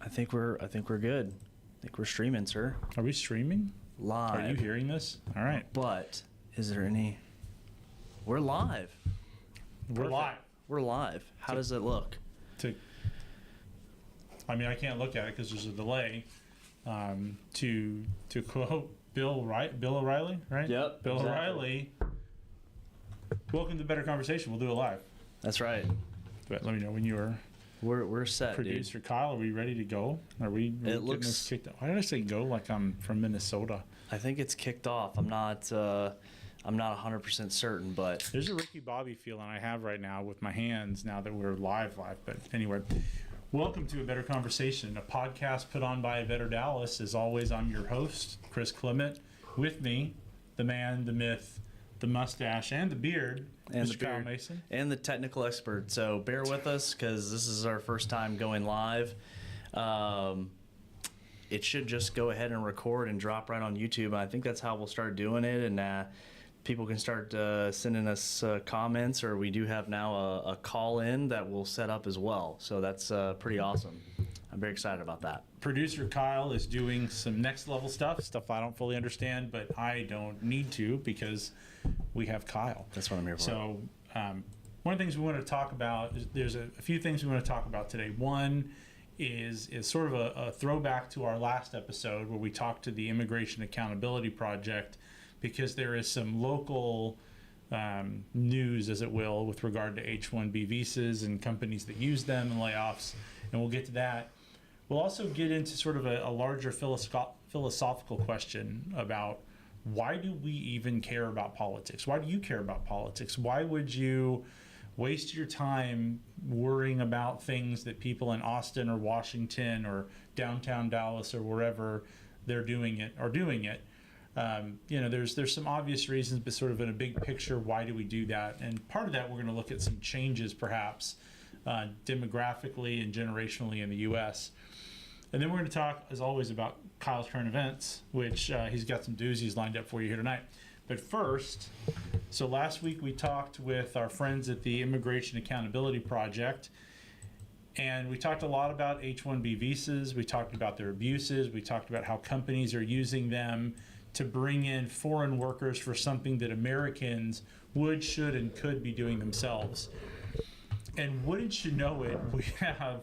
I think we're good. I think we're streaming, sir. Are we streaming? Live. Are you hearing this? All right. But is there any? We're live. We're live. We're live. How does it look? I mean, I can't look at it because there's a delay. To quote Bill O'Reilly, right? Yep, Bill exactly. O'Reilly. Welcome to Better Conversation. We'll do it live. That's right. But let me know when you are. We're set, Producer Kyle, are we ready to go? Are we It looks- us kicked off? Why did I say go like I'm from Minnesota? I think it's kicked off. I'm not 100% certain, but There's a Ricky Bobby feeling I have right now with my hands now that we're live. But anyway, welcome to A Better Conversation, a podcast put on by A Better Dallas. As always, I'm your host, Chris Clement. With me, the man, the myth, the mustache, and the beard, and Mr. the Kyle beard, Mason. and the technical expert. So bear with us because this is our first time going live. It should just go ahead and record and drop right on YouTube. And I think that's how we'll start doing it. And people can start sending us comments, or we do have now a call in that we'll set up as well. So that's pretty awesome. I'm very excited about that. Producer Kyle is doing some next level stuff I don't fully understand, but I don't need to because we have Kyle. That's what I'm here for. So one of the things we want to talk about is there's a few things we want to talk about today. One is sort of a throwback to our last episode where we talked to the Immigration Accountability Project, because there is some local news, as it will, with regard to H-1B visas and companies that use them and layoffs, and we'll get to that. We'll also get into sort of a larger philosophical question about why do we even care about politics? Why do you care about politics? Why would you waste your time worrying about things that people in Austin or Washington or downtown Dallas or wherever they're doing it are doing it? There's some obvious reasons, but sort of in a big picture, why do we do that? And part of that, we're going to look at some changes perhaps demographically and generationally in the U.S. And then we're going to talk, as always, about Kyle's current events, which he's got some doozies lined up for you here tonight. But first, so last week we talked with our friends at the Immigration Accountability Project, and we talked a lot about H-1B visas. We talked about their abuses. We talked about how companies are using them to bring in foreign workers for something that Americans would, should, and could be doing themselves. And wouldn't you know it, we have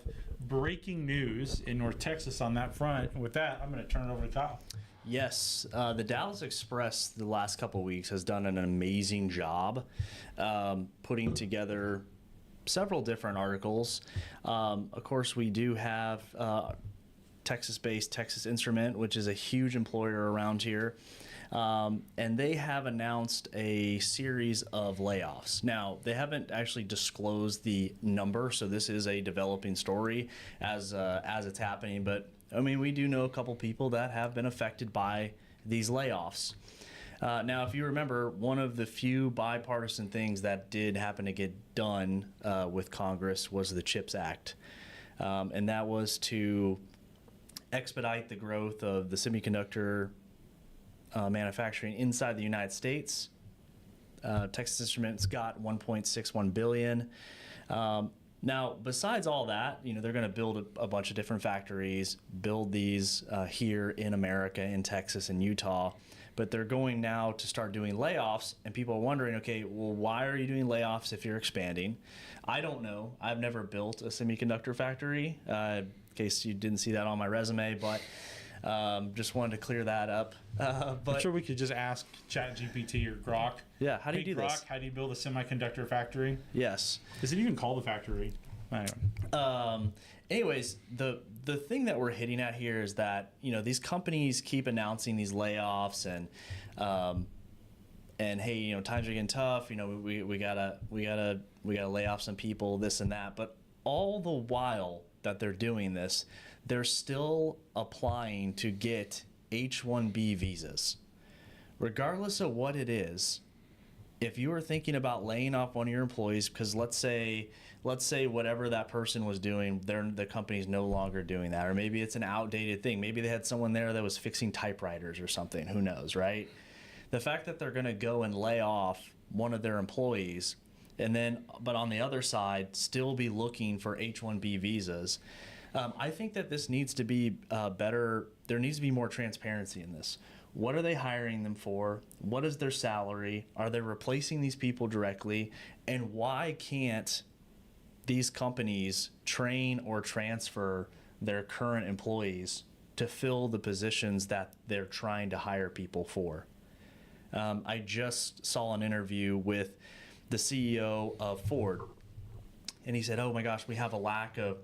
breaking news in North Texas on that front. And with that, I'm going to turn it over to Kyle. Yes, the Dallas Express the last couple of weeks has done an amazing job putting together several different articles. Of course, we do have Texas-based Texas Instrument, which is a huge employer around here. And they have announced a series of layoffs. Now, they haven't actually disclosed the number, so this is a developing story as it's happening. But, I mean, we do know a couple people that have been affected by these layoffs. Now, if you remember, one of the few bipartisan things that did happen to get done with Congress was the CHIPS Act. And that was to expedite the growth of the semiconductor manufacturing inside the United States. Texas Instruments got $1.61 billion. Now, besides all that, they're going to build a bunch of different factories, build these here in America, in Texas and Utah. But they're going now to start doing layoffs, and people are wondering, okay, well, why are you doing layoffs if you're expanding? I don't know. I've never built a semiconductor factory, in case you didn't see that on my resume, but just wanted to clear that up. But I'm sure we could just ask ChatGPT or Grok. Yeah, how do you do Grok, this? how do you build a semiconductor factory? Yes. Is it even called a factory? Anyways, the thing that we're hitting at here is that these companies keep announcing these layoffs and hey, times are getting tough. We gotta lay off some people, this and that. But all the while that they're doing this, they're still applying to get H-1B visas, regardless of what it is. If you are thinking about laying off one of your employees, because let's say whatever that person was doing, the company's no longer doing that, or maybe it's an outdated thing. Maybe they had someone there that was fixing typewriters or something. Who knows, right? The fact that they're going to go and lay off one of their employees, but on the other side, still be looking for H-1B visas, I think that this needs to be better. There needs to be more transparency in this. What are they hiring them for? What is their salary? Are they replacing these people directly? And why can't these companies train or transfer their current employees to fill the positions that they're trying to hire people for? I just saw an interview with the CEO of Ford, and he said, "Oh my gosh, we have a lack of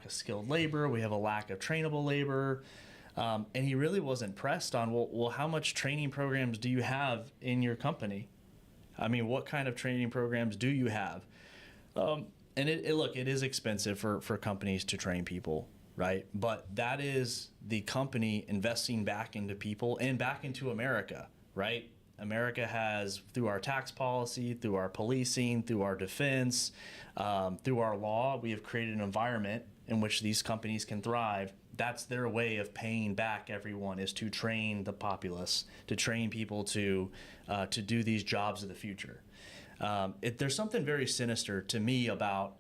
skilled labor. We have a lack of trainable labor." And he really wasn't pressed on, well, how much training programs do you have in your company? I mean, what kind of training programs do you have? And it is expensive for companies to train people, right? But that is the company investing back into people and back into America, right? America has, through our tax policy, through our policing, through our defense, through our law, we have created an environment in which these companies can thrive. That's their way of paying back everyone, is to train the populace, to train people to do these jobs of the future. There's something very sinister to me about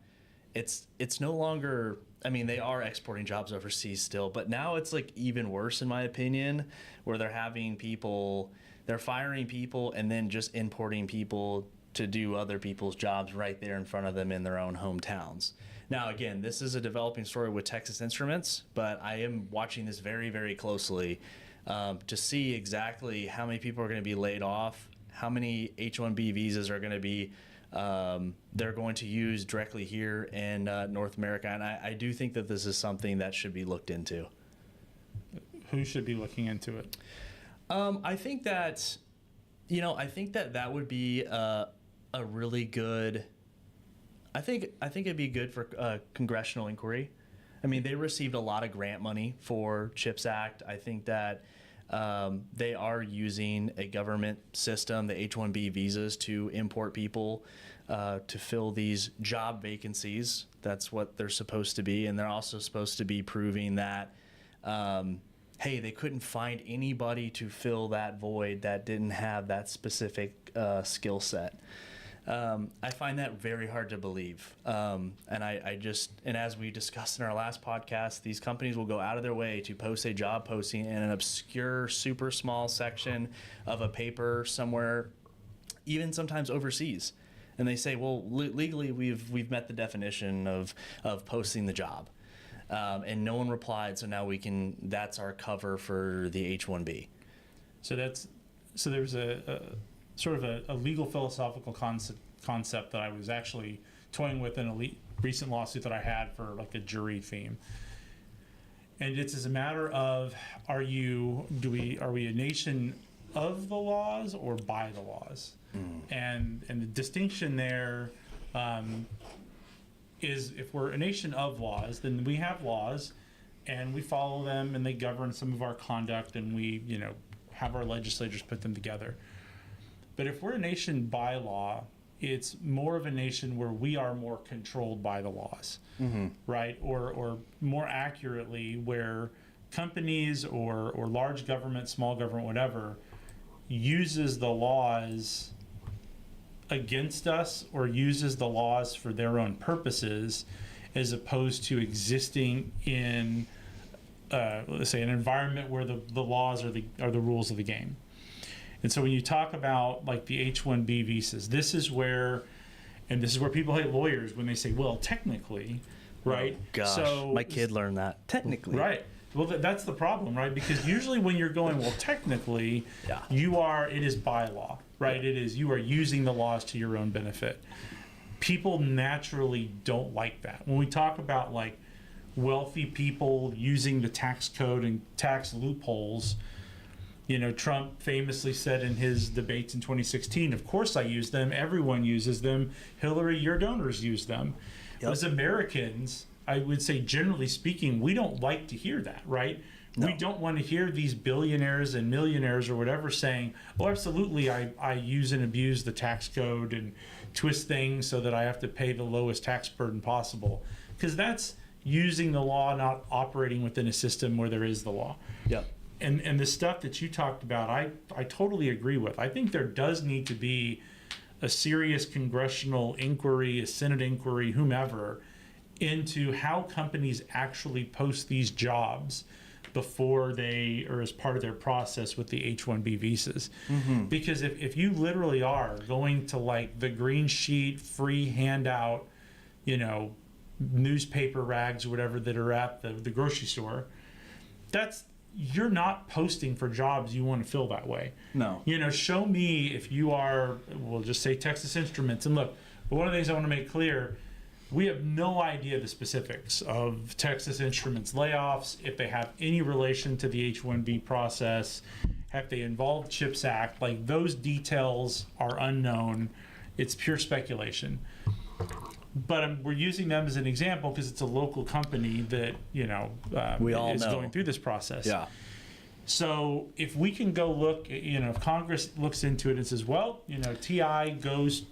it's no longer, I mean, they are exporting jobs overseas still, but now it's like even worse in my opinion, where they're firing people and then just importing people to do other people's jobs right there in front of them in their own hometowns. Now, again, this is a developing story with Texas Instruments, but I am watching this very, very closely to see exactly how many people are going to be laid off, how many H-1B visas are going to be they're going to use directly here in North America. And I do think that this is something that should be looked into. Who should be looking into it? I think that that would be a really good. I think it'd be good for congressional inquiry. I mean, they received a lot of grant money for CHIPS Act. I think that they are using a government system, the H-1B visas, to import people to fill these job vacancies. That's what they're supposed to be. And they're also supposed to be proving that, hey, they couldn't find anybody to fill that void that didn't have that specific skill set. I find that very hard to believe. And as we discussed in our last podcast, these companies will go out of their way to post a job posting in an obscure, super small section of a paper somewhere, even sometimes overseas. And they say, well, legally we've met the definition of posting the job. And no one replied, so now that's our cover for the H-1B. So there's a sort of a legal philosophical concept that I was actually toying with in a recent lawsuit that I had for like a jury theme. And it's as a matter of, are we a nation of the laws or by the laws? And the distinction there is, if we're a nation of laws, then we have laws and we follow them and they govern some of our conduct, and we, have our legislators put them together. But if we're a nation by law, it's more of a nation where we are more controlled by the laws, right? Or more accurately, where companies or large government, small government, whatever, uses the laws against us or uses the laws for their own purposes, as opposed to existing in, let's say, an environment where the laws are the rules of the game. And so when you talk about like the H-1B visas, this is where people hate lawyers when they say, well, technically, right? Oh, gosh, so my kid learned that. Technically. Right. Well, that's the problem, right? Because usually when you're going, well, technically, it is by law, right? Yeah. You are using the laws to your own benefit. People naturally don't like that. When we talk about like wealthy people using the tax code and tax loopholes, Trump famously said in his debates in 2016, of course I use them. Everyone uses them. Hillary, your donors use them. Yep. As Americans, I would say, generally speaking, we don't like to hear that, right? No. We don't want to hear these billionaires and millionaires or whatever saying, oh, absolutely, I use and abuse the tax code and twist things so that I have to pay the lowest tax burden possible. Because that's using the law, not operating within a system where there is the law. Yep. And the stuff that you talked about, I totally agree with. I think there does need to be a serious congressional inquiry, a Senate inquiry, whomever, into how companies actually post these jobs before they, or as part of their process with the H-1B visas. Because if you literally are going to like the green sheet, free handout, you know, newspaper rags or whatever that are at the grocery store, you're not posting for jobs you want to fill that way. No. You know, show me if you are, we'll just say Texas Instruments. And look, but one of the things I want to make clear, we have no idea the specifics of Texas Instruments layoffs, if they have any relation to the H-1B process, have they involved CHIPS Act. Like, those details are unknown. It's pure speculation. But we're using them as an example because it's a local company that, you know, We all is know. going through this process. Yeah. So if we can go look, you know, if Congress looks into it and says, well, you know, TI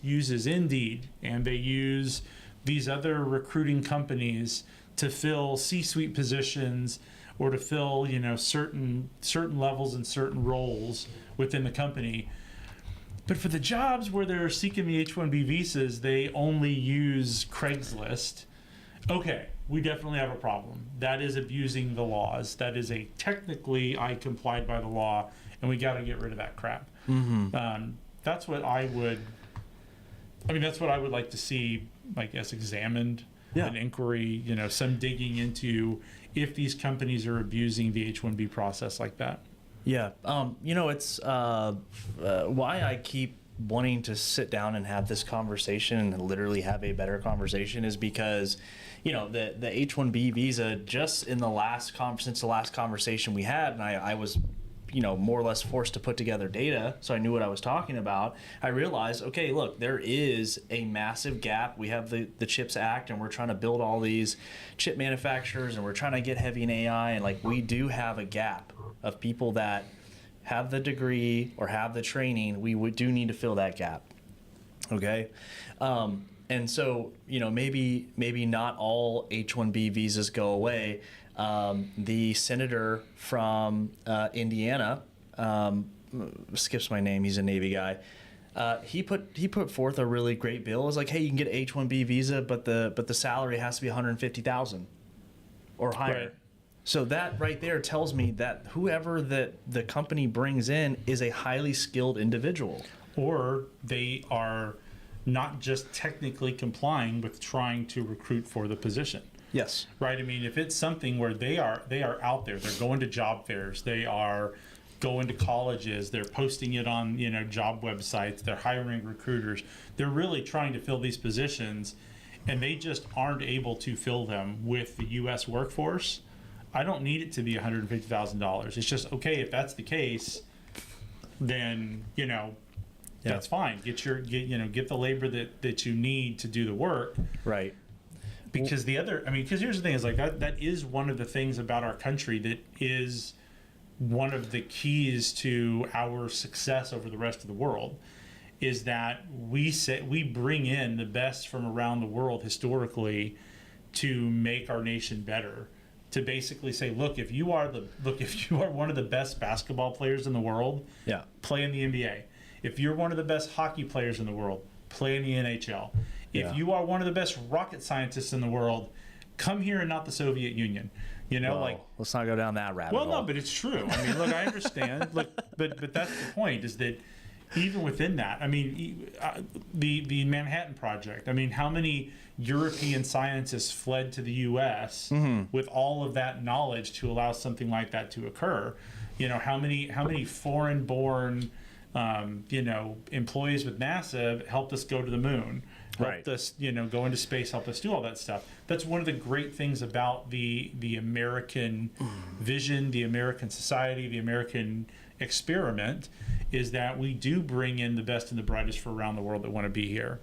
uses Indeed, and they use these other recruiting companies to fill C-suite positions or to fill, you know, certain levels and certain roles within the company. But for the jobs where they're seeking the H-1B visas, they only use Craigslist. Okay, we definitely have a problem. That is abusing the laws. That is technically I complied by the law, and we got to get rid of that crap. That's what I would. I mean, that's what I would like to see, I guess, examined. Yeah. An inquiry, you know, some digging into if these companies are abusing the H-1B process like that. Yeah, you know, it's why I keep wanting to sit down and have this conversation and literally have a better conversation is because, you know, the H-1B visa, just in the since the last conversation we had, and I was, you know, more or less forced to put together data so I knew what I was talking about. I realized, okay, look, there is a massive gap. We have the CHIPS Act, and we're trying to build all these chip manufacturers, and we're trying to get heavy in AI, and like we do have a gap of people that have the degree or have the training. We do need to fill that gap. Okay. And so, you know, maybe not all H-1B visas go away. The senator from Indiana, skips my name, he's a Navy guy. He put forth a really great bill. It was like, hey, you can get an H-1B visa, but the salary has to be $150,000 or higher. Right. So that right there tells me that whoever the company brings in is a highly skilled individual. Or they are not just technically complying with trying to recruit for the position. Yes. Right? I mean, if it's something where they are out there, they're going to job fairs, they are going to colleges, they're posting it on, you know, job websites, they're hiring recruiters, they're really trying to fill these positions, and they just aren't able to fill them with the U.S. workforce. I don't need it to be $150,000. It's just, okay, if that's the case, then, you know, that's fine. Get the labor that you need to do the work. Right. Because because here's the thing, is like that is one of the things about our country that is one of the keys to our success over the rest of the world, is that we bring in the best from around the world historically to make our nation better. To basically say, look, if you are one of the best basketball players in the world, Yeah. play in the NBA. If you're one of the best hockey players in the world, play in the NHL. Yeah. If you are one of the best rocket scientists in the world, come here and not the Soviet Union. You know, Well, let's not go down that rabbit hole. no, but it's true. I mean, look, I understand. Look, but that's the point, is that even within that, I mean, the Manhattan Project, I mean, how many European scientists fled to the U.S. with all of that knowledge to allow something like that to occur? You know, how many foreign-born, you know, employees with NASA helped us go to the moon, helped us, you know, go into space, helped us do all that stuff. That's one of the great things about the American vision, the American society, the American experiment, is that we do bring in the best and the brightest for around the world that want to be here.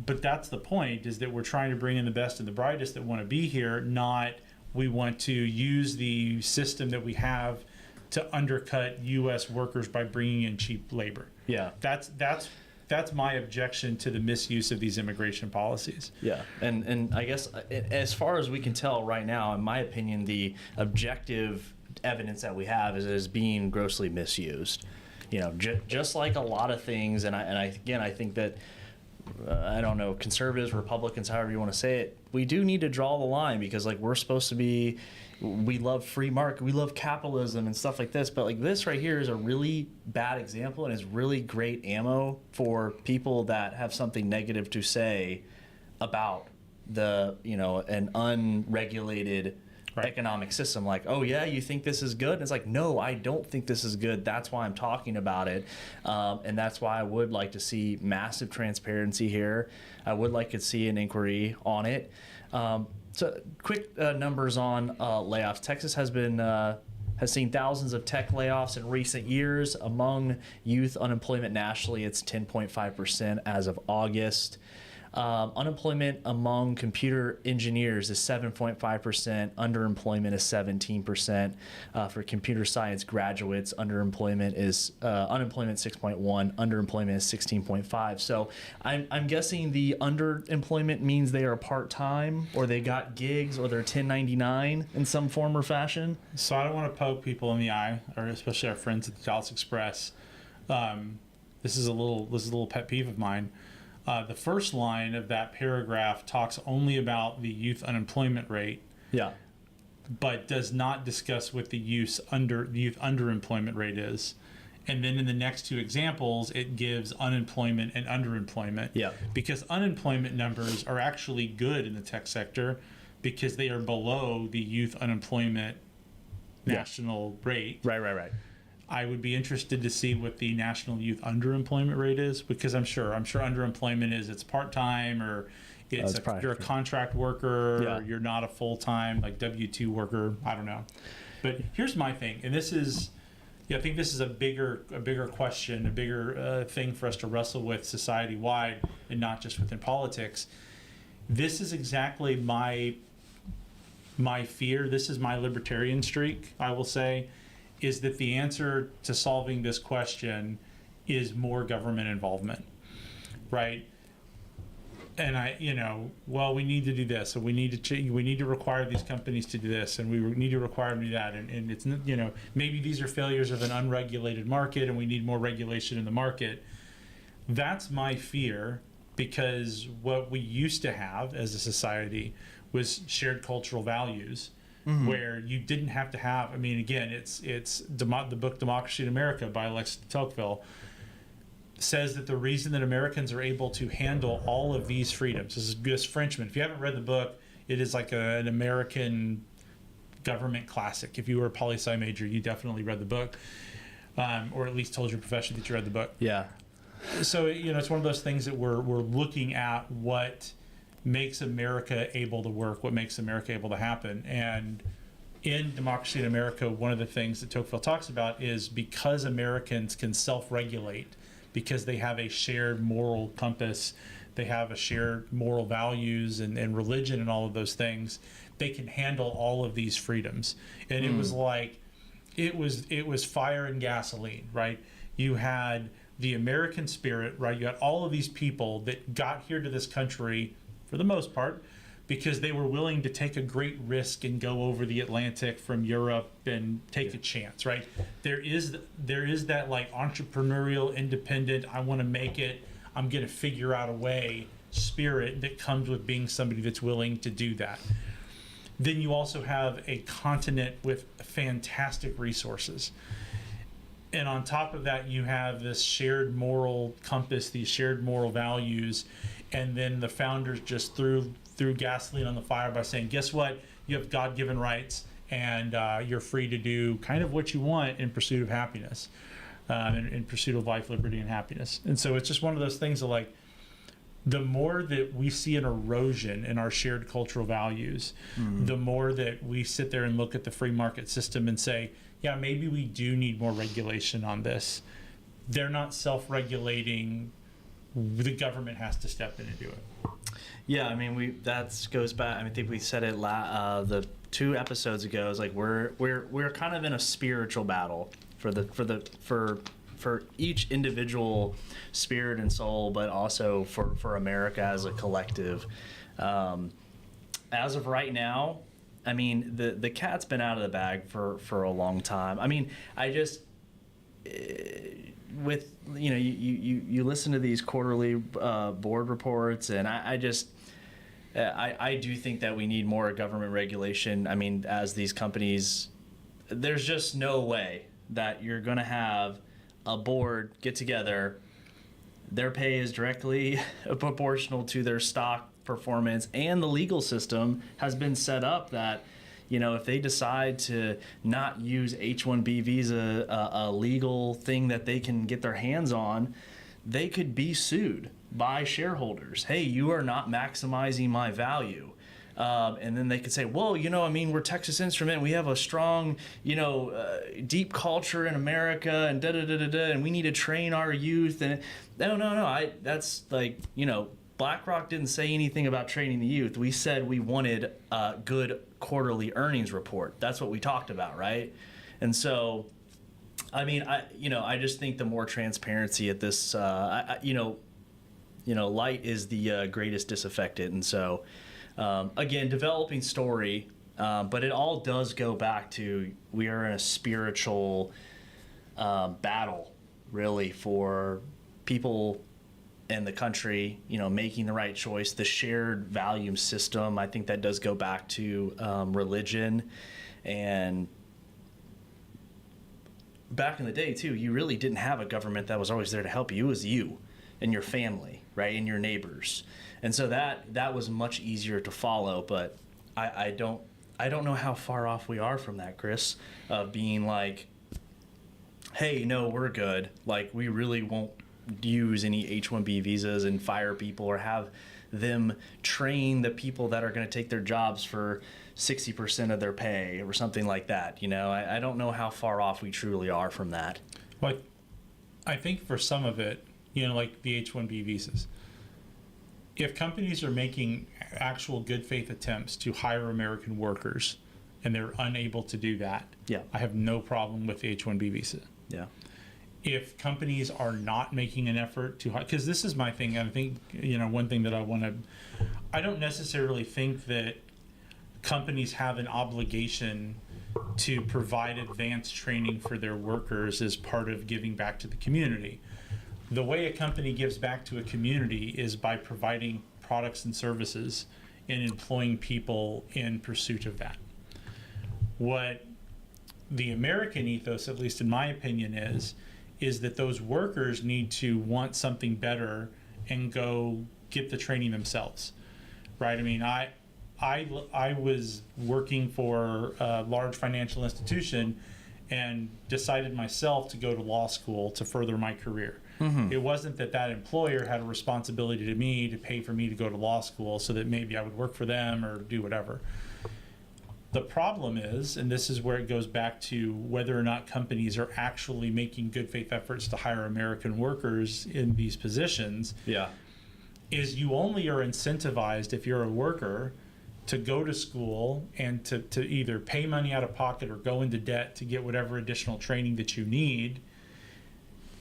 But that's the point, is that we're trying to bring in the best and the brightest that want to be here, not we want to use the system that we have to undercut U.S. workers by bringing in cheap labor. Yeah. That's my objection to the misuse of these immigration policies. Yeah, and I guess as far as we can tell right now, in my opinion, the objective evidence that we have is being grossly misused. You know, just like a lot of things, and I think that I don't know, conservatives, Republicans, however you want to say it, we do need to draw the line, because like we're supposed to be, we love free market, we love capitalism and stuff like this, but like this right here is a really bad example and is really great ammo for people that have something negative to say about the, you know, an unregulated economic system. Like, oh yeah, you think this is good? And it's like, no, I don't think this is good. That's why I'm talking about it. And that's why I would like to see massive transparency here. I would like to see an inquiry on it. So quick numbers on layoffs. Texas has seen thousands of tech layoffs in recent years. Among youth unemployment nationally, it's 10.5% as of August. Unemployment among computer engineers is 7.5%. Underemployment is 17%. For computer science graduates, unemployment 6.1. Underemployment is 16.5. So I'm guessing the underemployment means they are part-time, or they got gigs, or they're 1099 in some form or fashion. So I don't want to poke people in the eye, or especially our friends at the Dallas Express. This is a little pet peeve of mine. The first line of that paragraph talks only about the youth unemployment rate, Yeah. but does not discuss what the youth underemployment rate is. And then in the next two examples, it gives unemployment and underemployment. Yeah. Because unemployment numbers are actually good in the tech sector, because they are below the youth unemployment national rate. Right. I would be interested to see what the national youth underemployment rate is, because I'm sure underemployment is it's part-time, or you're a contract worker, or you're not a full-time like W-2 worker. I don't know. But here's my thing, and this is, I think this is a bigger question, a bigger thing for us to wrestle with society-wide, and not just within politics. This is exactly my fear. This is my libertarian streak, I will say, is that the answer to solving this question is more government involvement, right? And we need to do this, and we need to require these companies to do this, and we need to require them to do that, and it's, maybe these are failures of an unregulated market, and we need more regulation in the market. That's my fear, because what we used to have as a society was shared cultural values. Mm-hmm. Where you didn't have to have, again, it's the book Democracy in America by Alexis de Tocqueville says that the reason that Americans are able to handle all of these freedoms, this is Gus Frenchman. If you haven't read the book, it is like an American government classic. If you were a poli-sci major, you definitely read the book, or at least told your professor that you read the book. Yeah. So, it's one of those things that we're looking at what makes America able to work, what makes America able to happen. And in Democracy in America, one of the things that Tocqueville talks about is because Americans can self-regulate, because they have a shared moral compass, they have a shared moral values and religion and all of those things, they can handle all of these freedoms. And it was like, it was fire and gasoline, right? You had the American spirit, right? You had all of these people that got here to this country for the most part, because they were willing to take a great risk and go over the Atlantic from Europe and take a chance, right? There is that like entrepreneurial, independent, I want to make it, I'm going to figure out a way spirit that comes with being somebody that's willing to do that. Then you also have a continent with fantastic resources. And on top of that, you have this shared moral compass, these shared moral values. And then the founders just threw gasoline on the fire by saying, guess what? You have God-given rights, and you're free to do kind of what you want in pursuit of happiness, in pursuit of life, liberty, and happiness. And so it's just one of those things that, like, the more that we see an erosion in our shared cultural values, the more that we sit there and look at the free market system and say, yeah, maybe we do need more regulation on this. They're not self-regulating. The government has to step in and do it. Yeah, that goes back. I think we said it the 2 episodes ago. Is like we're kind of in a spiritual battle for each individual spirit and soul, but also for America as a collective. As of right now, the cat's been out of the bag for a long time. with you listen to these quarterly board reports, and I do think that we need more government regulation. I mean, as these companies, there's just no way that you're going to have a board get together. Their pay is directly proportional to their stock performance, and the legal system has been set up that, if they decide to not use H-1B visa, a legal thing that they can get their hands on, they could be sued by shareholders. Hey, you are not maximizing my value. And then they could say, well, we're Texas Instrument. We have a strong, deep culture in America, and and we need to train our youth. And no. That's like, BlackRock didn't say anything about training the youth. We said we wanted a good quarterly earnings report. That's what we talked about, right? And so, I mean, I just think the more transparency at this, light is the greatest disinfectant. And so, again, developing story, but it all does go back to we are in a spiritual battle, really, for people in the country, making the right choice, the shared value system. I think that does go back to religion. And back in the day, too, you really didn't have a government that was always there to help you. It was you and your family, right, and your neighbors. And so that was much easier to follow. But I don't know how far off we are from that, Chris, of being like, hey, no, we're good. Like, we really won't use any H-1B visas and fire people or have them train the people that are going to take their jobs for 60% of their pay or something like that. I don't know how far off we truly are from that. Well, I think for some of it, like the H-1B visas, if companies are making actual good faith attempts to hire American workers and they're unable to do that, I have no problem with the H-1B visa. Yeah. If companies are not making an effort to hire, because this is my thing, I think, one thing that I don't necessarily think that companies have an obligation to provide advanced training for their workers as part of giving back to the community. The way a company gives back to a community is by providing products and services and employing people in pursuit of that. What the American ethos, at least in my opinion, is that those workers need to want something better and go get the training themselves, right? I mean, I was working for a large financial institution and decided myself to go to law school to further my career. Mm-hmm. It wasn't that employer had a responsibility to me to pay for me to go to law school so that maybe I would work for them or do whatever. The problem is, and this is where it goes back to whether or not companies are actually making good faith efforts to hire American workers in these positions, is you only are incentivized if you're a worker to go to school and to either pay money out of pocket or go into debt to get whatever additional training that you need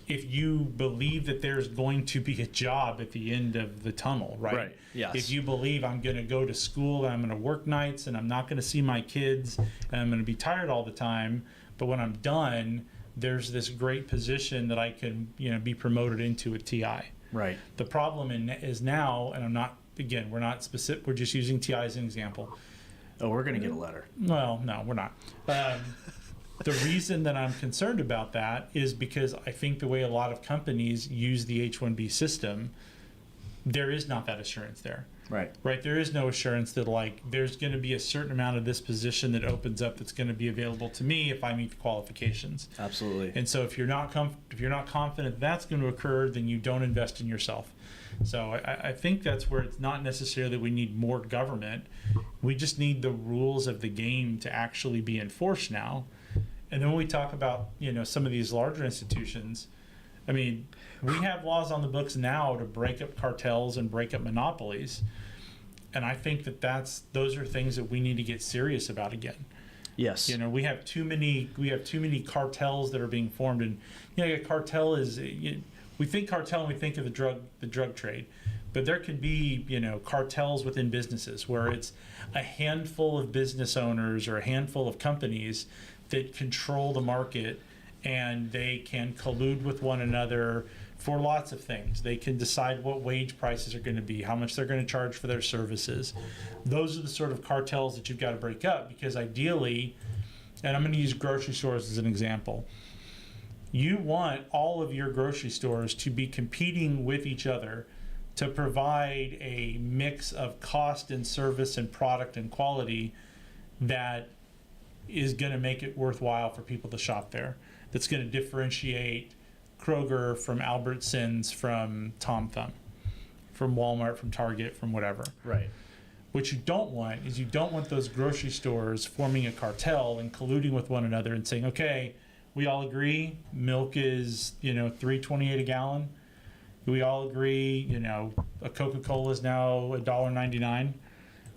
if you believe that there's going to be a job at the end of the tunnel, right? Right, yes. If you believe I'm going to go to school and I'm going to work nights and I'm not going to see my kids and I'm going to be tired all the time, but when I'm done, there's this great position that I can, be promoted into at TI. Right. The problem is now, and we're not specific, we're just using TI as an example. Oh, we're going to get a letter. Well, no, we're not. The reason that I'm concerned about that is because I think the way a lot of companies use the H-1B system, there is not that assurance there. Right. Right. There is no assurance that there's going to be a certain amount of this position that opens up that's going to be available to me if I meet the qualifications. Absolutely. And so if you're not confident that's going to occur, then you don't invest in yourself. So I think that's where it's not necessarily that we need more government. We just need the rules of the game to actually be enforced now. And then when we talk about, some of these larger institutions, I mean, we have laws on the books now to break up cartels and break up monopolies. And I think those are things that we need to get serious about again. Yes. We have too many cartels that are being formed, and a cartel is we think cartel and we think of the drug trade, but there can be cartels within businesses where it's a handful of business owners or a handful of companies that control the market and they can collude with one another for lots of things. They can decide what wage prices are going to be, how much they're going to charge for their services. Those are the sort of cartels that you've got to break up, because ideally, and I'm going to use grocery stores as an example, you want all of your grocery stores to be competing with each other to provide a mix of cost and service and product and quality that is going to make it worthwhile for people to shop there. That's going to differentiate Kroger from Albertsons, from Tom Thumb, from Walmart, from Target, from whatever. Right. What you don't want is you don't want those grocery stores forming a cartel and colluding with one another and saying, okay, we all agree milk is, $3.28 a gallon. We all agree, a Coca-Cola is now $1.99.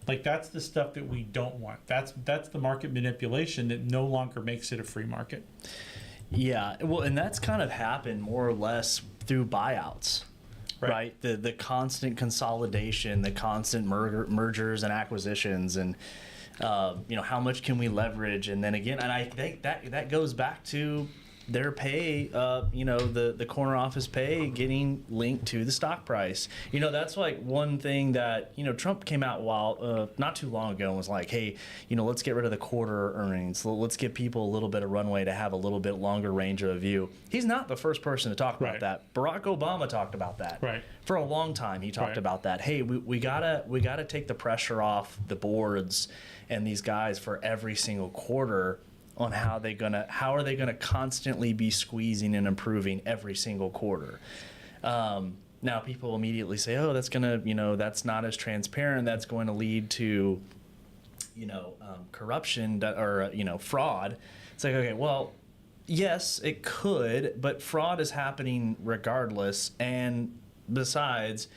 Like, that's the stuff that we don't want. That's the market manipulation that no longer makes it a free market. Yeah, well, and that's kind of happened more or less through buyouts, right? The constant consolidation, the constant mergers and acquisitions, and how much can we leverage? And then again, and I think that goes back to their pay, the corner office pay getting linked to the stock price. That's like one thing that, Trump came out not too long ago and was like, hey, let's get rid of the quarter earnings. Let's give people a little bit of runway to have a little bit longer range of a view. He's not the first person to talk about that. Barack Obama talked about that. Right. For a long time, he talked about that. Hey, we gotta take the pressure off the boards and these guys for every single quarter on how are they gonna constantly be squeezing and improving every single quarter. Now people immediately say, oh, that's that's not as transparent. That's going to lead to, corruption or fraud. It's like, okay, well, yes, it could, but fraud is happening regardless. And besides,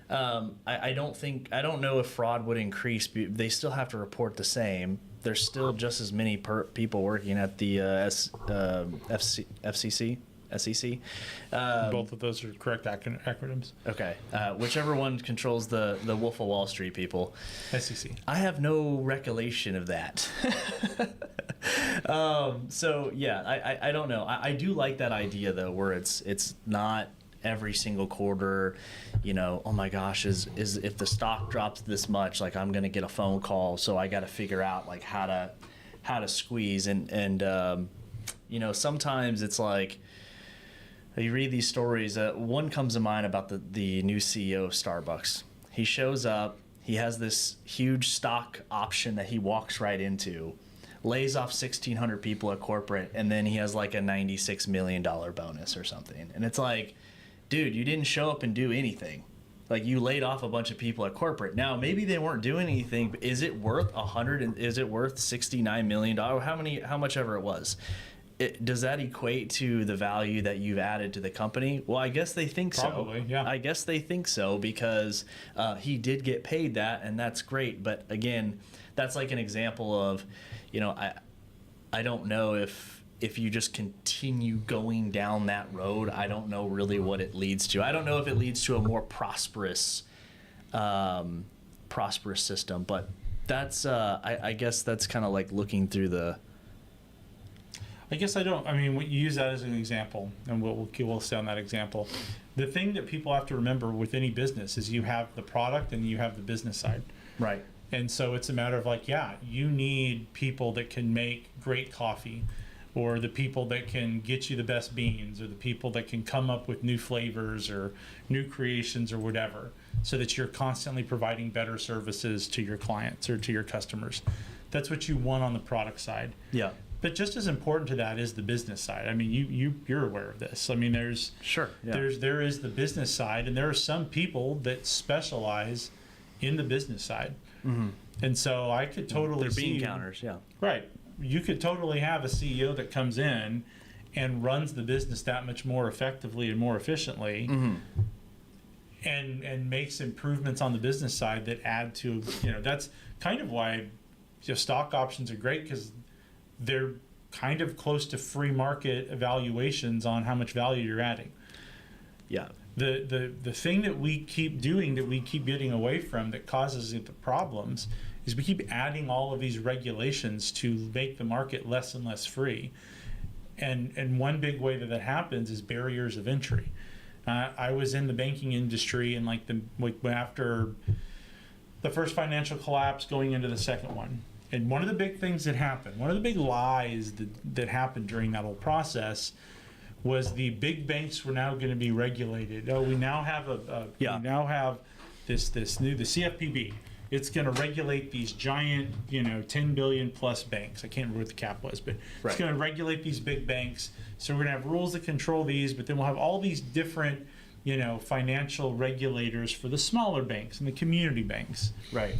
I don't know if fraud would increase. They still have to report the same. There's still just as many people working at the FCC, SEC. Both of those are correct acronyms. Okay. Whichever one controls the Wolf of Wall Street people. SEC. I have no recollection of that. So, yeah, I don't know. I do like that idea, though, where it's not every single quarter, oh my gosh, is if the stock drops this much, like I'm gonna get a phone call, so I got to figure out like how to squeeze and sometimes it's like you read these stories. One comes to mind about the new CEO of Starbucks. He shows up, he has this huge stock option that he walks right into, lays off 1,600 people at corporate, and then he has like a $96 million bonus or something, and it's like, dude, you didn't show up and do anything. Like, you laid off a bunch of people at corporate. Now, maybe they weren't doing anything, but is it worth $69 million? How much ever it was? Does that equate to the value that you've added to the company? Well, I guess they think so. Probably, yeah. I guess they think so because he did get paid that, and that's great. But again, that's like an example of, I don't know if you just continue going down that road. I don't know really what it leads to. I don't know if it leads to a more prosperous system, but that's I guess that's kind of like looking through the. I guess I don't. I mean, we use that as an example, and we'll stay on that example. The thing that people have to remember with any business is you have the product and you have the business side. Right. And so it's a matter of like, yeah, you need people that can make great coffee, or the people that can get you the best beans, or the people that can come up with new flavors or new creations or whatever, so that you're constantly providing better services to your clients or to your customers. That's what you want on the product side. Yeah. But just as important to that is the business side. I mean, you're aware of this. I mean, there is the business side, and there are some people that specialize in the business side. Mm-hmm. And so I could totally see bean counters, yeah. Right. You could totally have a CEO that comes in and runs the business that much more effectively and more efficiently, mm-hmm. and makes improvements on the business side that add to, that's kind of why stock options are great, because they're kind of close to free market evaluations on how much value you're adding. Yeah. The thing that we keep doing, that we keep getting away from, that causes the problems, is we keep adding all of these regulations to make the market less and less free. And one big way that happens is barriers of entry. I was in the banking industry and after the first financial collapse going into the second one. And one of the big things that happened, one of the big lies that happened during that whole process was the big banks were now going to be regulated. Oh, we now have we now have this new, the CFPB. It's going to regulate these giant, 10 billion plus banks. I can't remember what the cap was, but it's going to regulate these big banks. So we're going to have rules that control these, but then we'll have all these different, financial regulators for the smaller banks and the community banks. Right.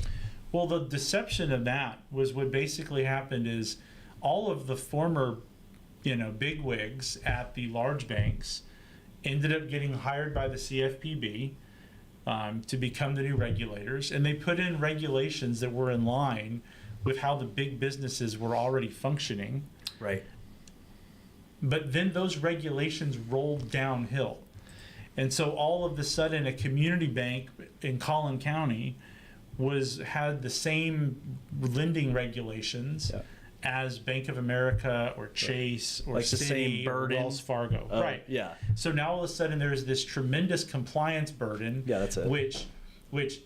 Well, the deception of that was what basically happened is all of the former, big wigs at the large banks ended up getting hired by the CFPB to become the new regulators, and they put in regulations that were in line with how the big businesses were already functioning. Right. But then those regulations rolled downhill. And so all of a sudden a community bank in Collin County had the same lending regulations as Bank of America or Chase or like the Citi same burden. or Wells Fargo. Right. Yeah. So now all of a sudden there's this tremendous compliance burden. Yeah, that's it. Which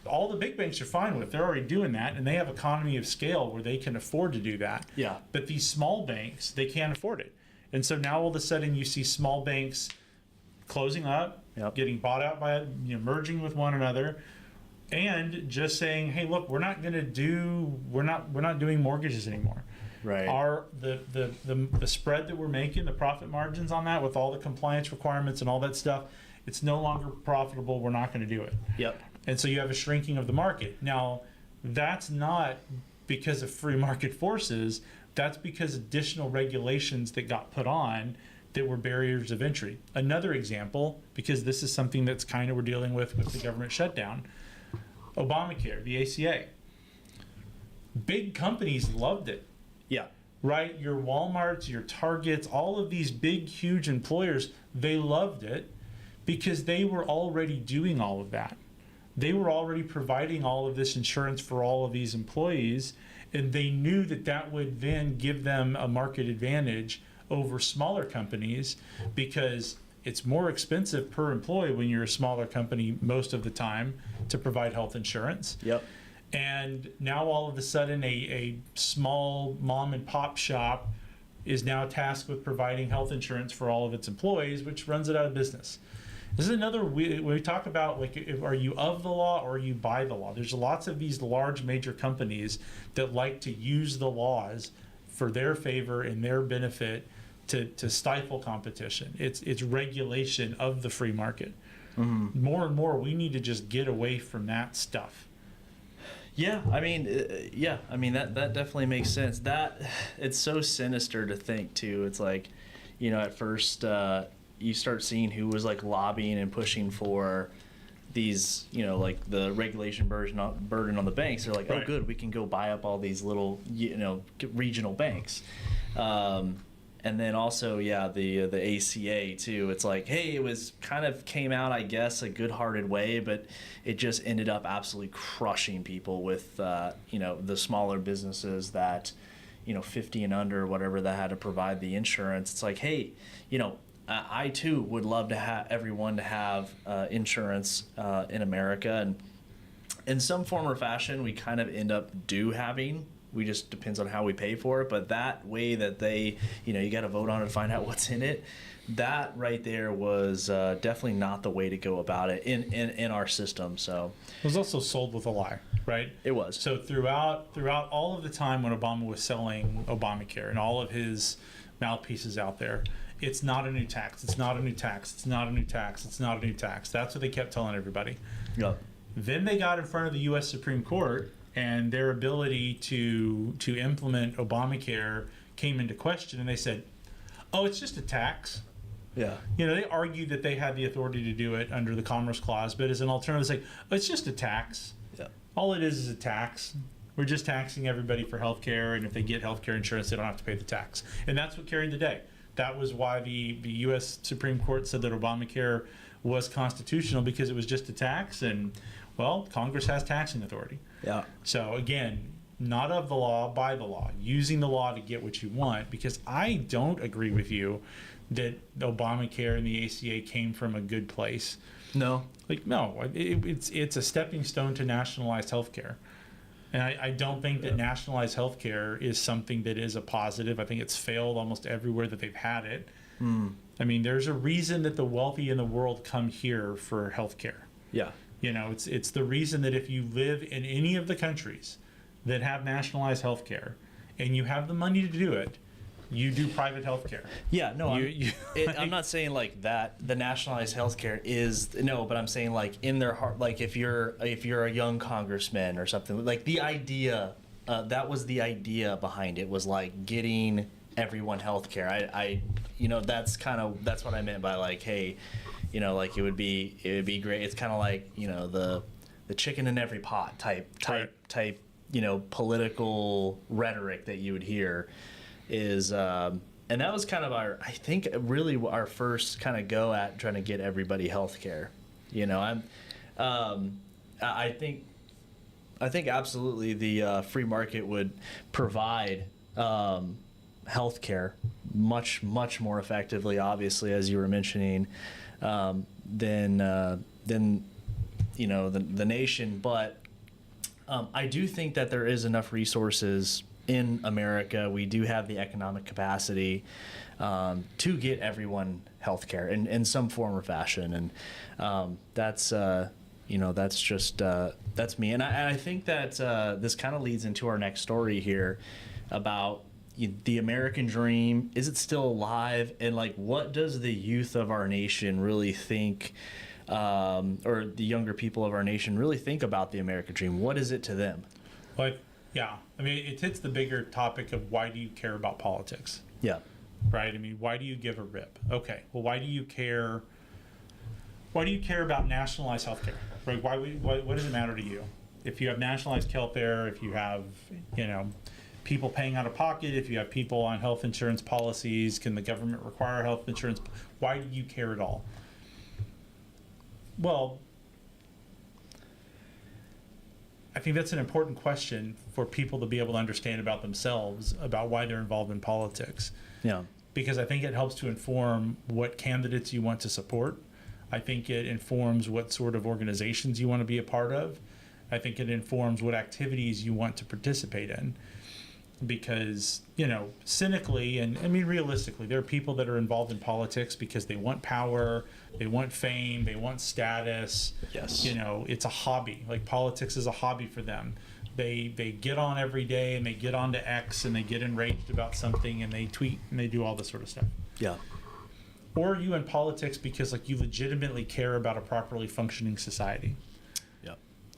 all the big banks are fine with. They're already doing that, and they have economy of scale where they can afford to do that. Yeah. But these small banks, they can't afford it. And so now all of a sudden you see small banks closing up, getting bought out by, merging with one another, and just saying, hey, look, we're not doing mortgages anymore. Right. The spread that we're making, the profit margins on that with all the compliance requirements and all that stuff, it's no longer profitable. We're not going to do it. Yep. And so you have a shrinking of the market. Now, that's not because of free market forces. That's because additional regulations that got put on that were barriers of entry. Another example, because this is something that's kind of we're dealing with the government shutdown, Obamacare, the ACA. Big companies loved it. Yeah. Right? Your Walmarts, your Targets, all of these big, huge employers, they loved it because they were already doing all of that. They were already providing all of this insurance for all of these employees, and they knew that would then give them a market advantage over smaller companies because it's more expensive per employee when you're a smaller company most of the time to provide health insurance. Yep. And now all of a sudden a small mom and pop shop is now tasked with providing health insurance for all of its employees, which runs it out of business. This is another, when we talk about are you of the law or are you by the law? There's lots of these large major companies that like to use the laws for their favor and their benefit to stifle competition. It's regulation of the free market. Mm-hmm. More and more, we need to just get away from that stuff. Yeah, I mean, that definitely makes sense. That it's so sinister to think too. It's like, at first you start seeing who was like lobbying and pushing for these, like the regulation burden on the banks. They're like, oh, good, we can go buy up all these little, regional banks. And then also, the ACA too. It's like, hey, it was kind of came out, I guess, a good-hearted way, but it just ended up absolutely crushing people with, the smaller businesses that, 50 and under, whatever, that had to provide the insurance. It's like, hey, I too would love to have everyone to have insurance in America, and in some form or fashion, we kind of end up having. We just depends on how we pay for it. But that way that they, you got to vote on it to find out what's in it. That right there was definitely not the way to go about it in our system. So it was also sold with a lie, right? It was. So throughout all of the time when Obama was selling Obamacare and all of his mouthpieces out there, it's not a new tax. It's not a new tax. It's not a new tax. It's not a new tax. That's what they kept telling everybody. Yeah. Then they got in front of the U.S. Supreme Court, and their ability to implement Obamacare came into question, and they said, oh, it's just a tax. Yeah. They argued that they had the authority to do it under the Commerce Clause, but as an alternative, it's like, oh, it's just a tax. Yeah. All it is a tax. We're just taxing everybody for health care, and if they get health care insurance, they don't have to pay the tax. And that's what carried the day. That was why the U.S. Supreme Court said that Obamacare was constitutional, because it was just a tax, and, well, Congress has taxing authority. Yeah. So, again, not of the law, by the law, using the law to get what you want, because I don't agree with you that Obamacare and the ACA came from a good place. No. Like, no, it's a stepping stone to nationalized healthcare. And I don't think that nationalized healthcare is something that is a positive. I think it's failed almost everywhere that they've had it. I mean, there's a reason that the wealthy in the world come here for healthcare. Yeah. You know, it's the reason that if you live in any of the countries that have nationalized healthcare and you have the money to do it, you do private healthcare. Yeah, no, I'm not saying like that the nationalized healthcare is no, but I'm saying like in their heart, like if you're a young congressman or something, like the idea that was the idea behind it, was like getting everyone healthcare. I that's what I meant by like, hey, like it would be great. It's kind of like the chicken in every pot type political rhetoric that you would hear. And that was kind of our first kind of go at trying to get everybody health care. I think absolutely the free market would provide health care much more effectively, obviously, as you were mentioning, than the nation. But I do think that there is enough resources in America. We do have the economic capacity to get everyone health care in some form or fashion, and that's me. And I think that this kind of leads into our next story here about the American dream. Is it still alive? And like, what does the youth of our nation really think, or the younger people of our nation really think about the American dream? What is it to them? Yeah, I mean, it hits the bigger topic of why do you care about politics? Yeah. Right? I mean, why do you give a rip? Okay, well, why do you care about nationalized healthcare? Right? What does it matter to you? If you have nationalized healthcare, if you have, people paying out of pocket, if you have people on health insurance policies, can the government require health insurance? Why do you care at all? Well, I think that's an important question for people to be able to understand about themselves, about why they're involved in politics. Yeah. Because I think it helps to inform what candidates you want to support. I think it informs what sort of organizations you want to be a part of. I think it informs what activities you want to participate in. Because, cynically, and I mean realistically, there are people that are involved in politics because they want power, they want fame, they want status. Yes. It's a hobby. Like, politics is a hobby for them. They get on every day and they get onto X and they get enraged about something and they tweet and they do all this sort of stuff. Yeah. Or are you in politics because you legitimately care about a properly functioning society?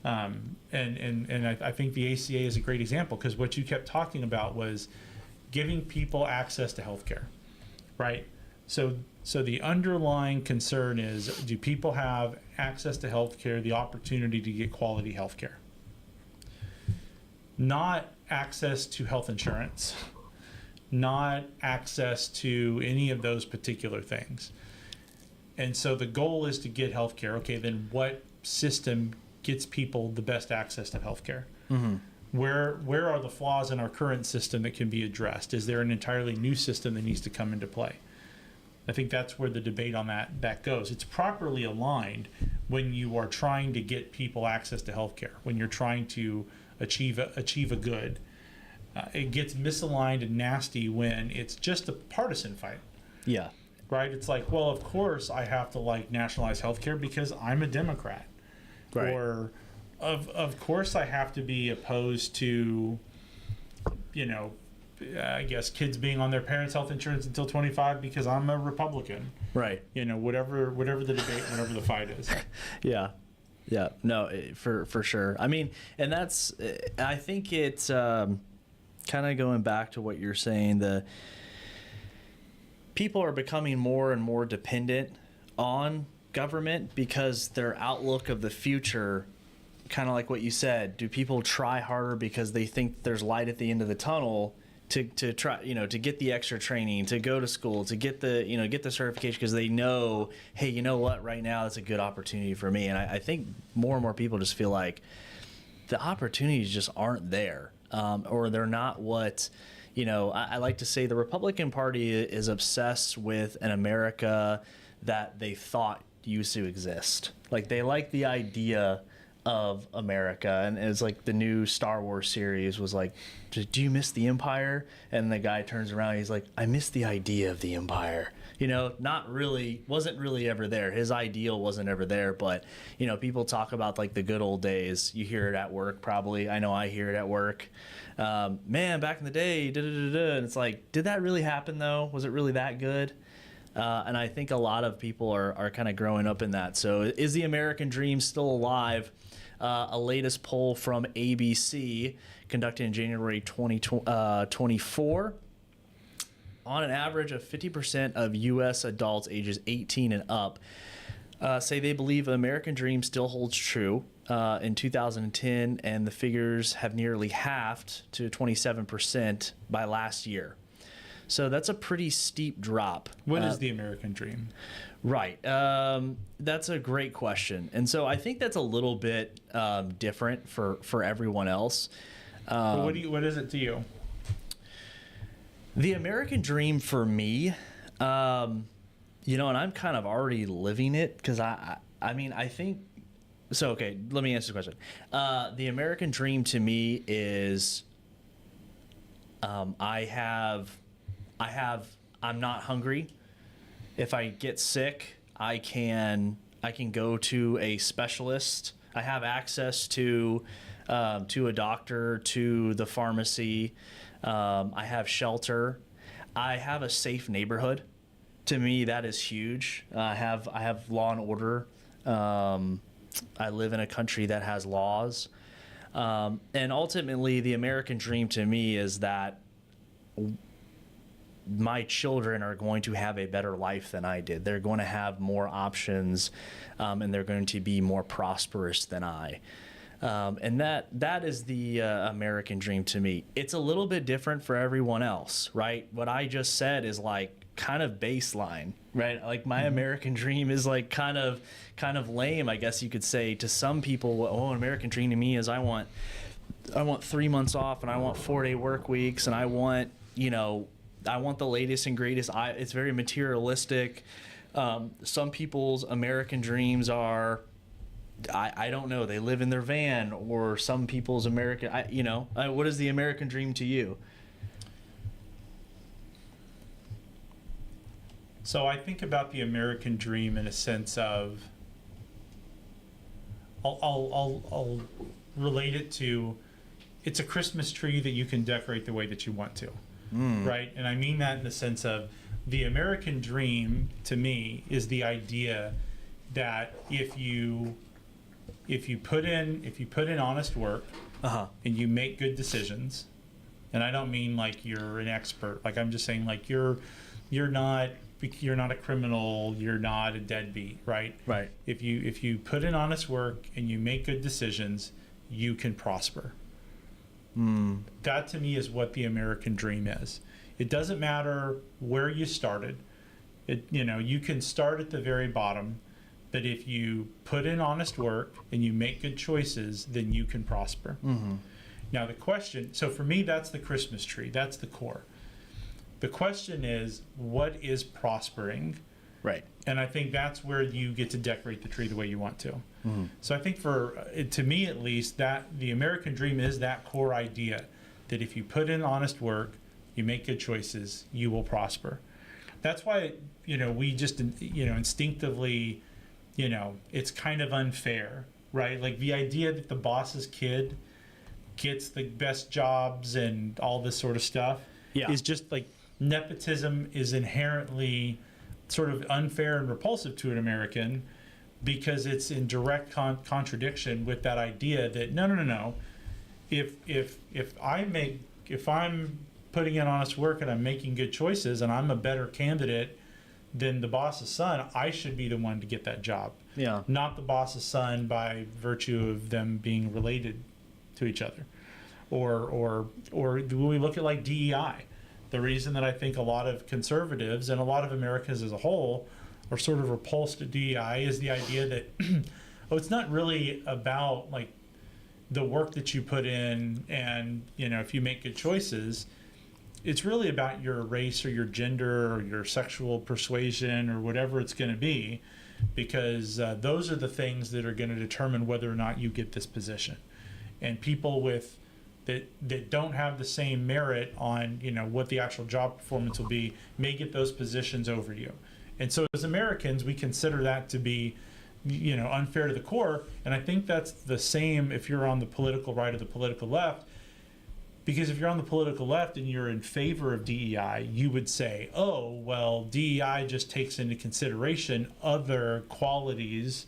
And I think the ACA is a great example, because what you kept talking about was giving people access to healthcare, right? So the underlying concern is, do people have access to healthcare, the opportunity to get quality healthcare? Not access to health insurance, not access to any of those particular things. And so the goal is to get healthcare. Okay, then what system gets people the best access to healthcare? Mm-hmm. Where are the flaws in our current system that can be addressed? Is there an entirely new system that needs to come into play? I think that's where the debate on that goes. It's properly aligned when you are trying to get people access to healthcare, when you're trying to achieve a good. It gets misaligned and nasty when it's just a partisan fight. Yeah. Right? It's like, well, of course I have to nationalize healthcare because I'm a Democrat. Right. Or of course I have to be opposed to, I guess kids being on their parents' health insurance until 25 because I'm a Republican. Right. Whatever the debate, whatever the fight is. Yeah. Yeah. No, for sure. I mean, and that's, I think it's kind of going back to what you're saying, the people are becoming more and more dependent on government because their outlook of the future, kind of like what you said, do people try harder because they think there's light at the end of the tunnel to try, to get the extra training, to go to school, to get the, get the certification, because they know, hey, you know what, right now it's a good opportunity for me. And I think more and more people just feel like the opportunities just aren't there. or they're not what, I like to say the Republican Party is obsessed with an America that they thought used to exist. Like they like the idea of America, and it's like the new Star Wars series was like, do you miss the Empire? And the guy turns around, he's like, I miss the idea of the Empire. Not really, wasn't really ever there. His ideal wasn't ever there, but people talk about like the good old days. You hear it at work probably. I know I hear it at work. Man, back in the day, and it's like, did that really happen though? Was it really that good? And I think a lot of people are kind of growing up in that. So is the American dream still alive? A latest poll from ABC conducted in January 2024. On an average of 50% of U.S. adults ages 18 and up say they believe the American dream still holds true in 2010, and the figures have nearly halved to 27% by last year. So that's a pretty steep drop. What is the American dream? Right. That's a great question. And so I think that's a little bit different for everyone else. What is it to you? The American dream for me, and I'm kind of already living it because I think, so, okay, let me answer the question. The American dream to me is I'm not hungry. If I get sick, I can go to a specialist. I have access to a doctor, to the pharmacy. I have shelter. I have a safe neighborhood. To me, that is huge. I have law and order. I live in a country that has laws. And ultimately, the American dream to me is that my children are going to have a better life than I did. They're going to have more options, and they're going to be more prosperous than I. And that is the American dream to me. It's a little bit different for everyone else, right? What I just said is like kind of baseline, right? Like my American dream is like kind of lame, I guess you could say. To some people, an American dream to me is I want 3 months off, and I want 4-day work weeks, and I want the latest and greatest. It's very materialistic. Some people's American dreams are, I don't know, they live in their van, or some people's American, what is the American dream to you? So I think about the American dream in a sense of, I'll relate it to, it's a Christmas tree that you can decorate the way that you want to, right? And I mean that in the sense of the American dream to me is the idea that if you put in honest work, and you make good decisions, and I don't mean like you're an expert, like I'm just saying like you're not a criminal, you're not a deadbeat, right? Right. If you put in honest work and you make good decisions, you can prosper. That to me is what the American dream is. It doesn't matter where you started. You can start at the very bottom, but if you put in honest work and you make good choices, then you can prosper. Now the question, so for me, that's the Christmas tree. That's the core. The question is, what is prospering? Right. And I think that's where you get to decorate the tree the way you want to. So I think to me at least, that the American dream is that core idea that if you put in honest work, you make good choices, you will prosper. That's why, we just, instinctively, it's kind of unfair, right? Like the idea that the boss's kid gets the best jobs and all this sort of stuff is just like, nepotism is inherently sort of unfair and repulsive to an American, because it's in direct contradiction with that idea that no. If I'm putting in honest work and I'm making good choices and I'm a better candidate than the boss's son, I should be the one to get that job. Yeah. Not the boss's son by virtue of them being related to each other. Or do we look at like DEI? The reason that I think a lot of conservatives and a lot of Americans as a whole are sort of repulsed at DEI is the idea that, it's not really about like the work that you put in, and if you make good choices, it's really about your race or your gender or your sexual persuasion or whatever it's going to be, because those are the things that are going to determine whether or not you get this position. And people that don't have the same merit on what the actual job performance will be may get those positions over you. And so as Americans, we consider that to be unfair to the core. And I think that's the same if you're on the political right or the political left. Because if you're on the political left and you're in favor of DEI, you would say, oh, well, DEI just takes into consideration other qualities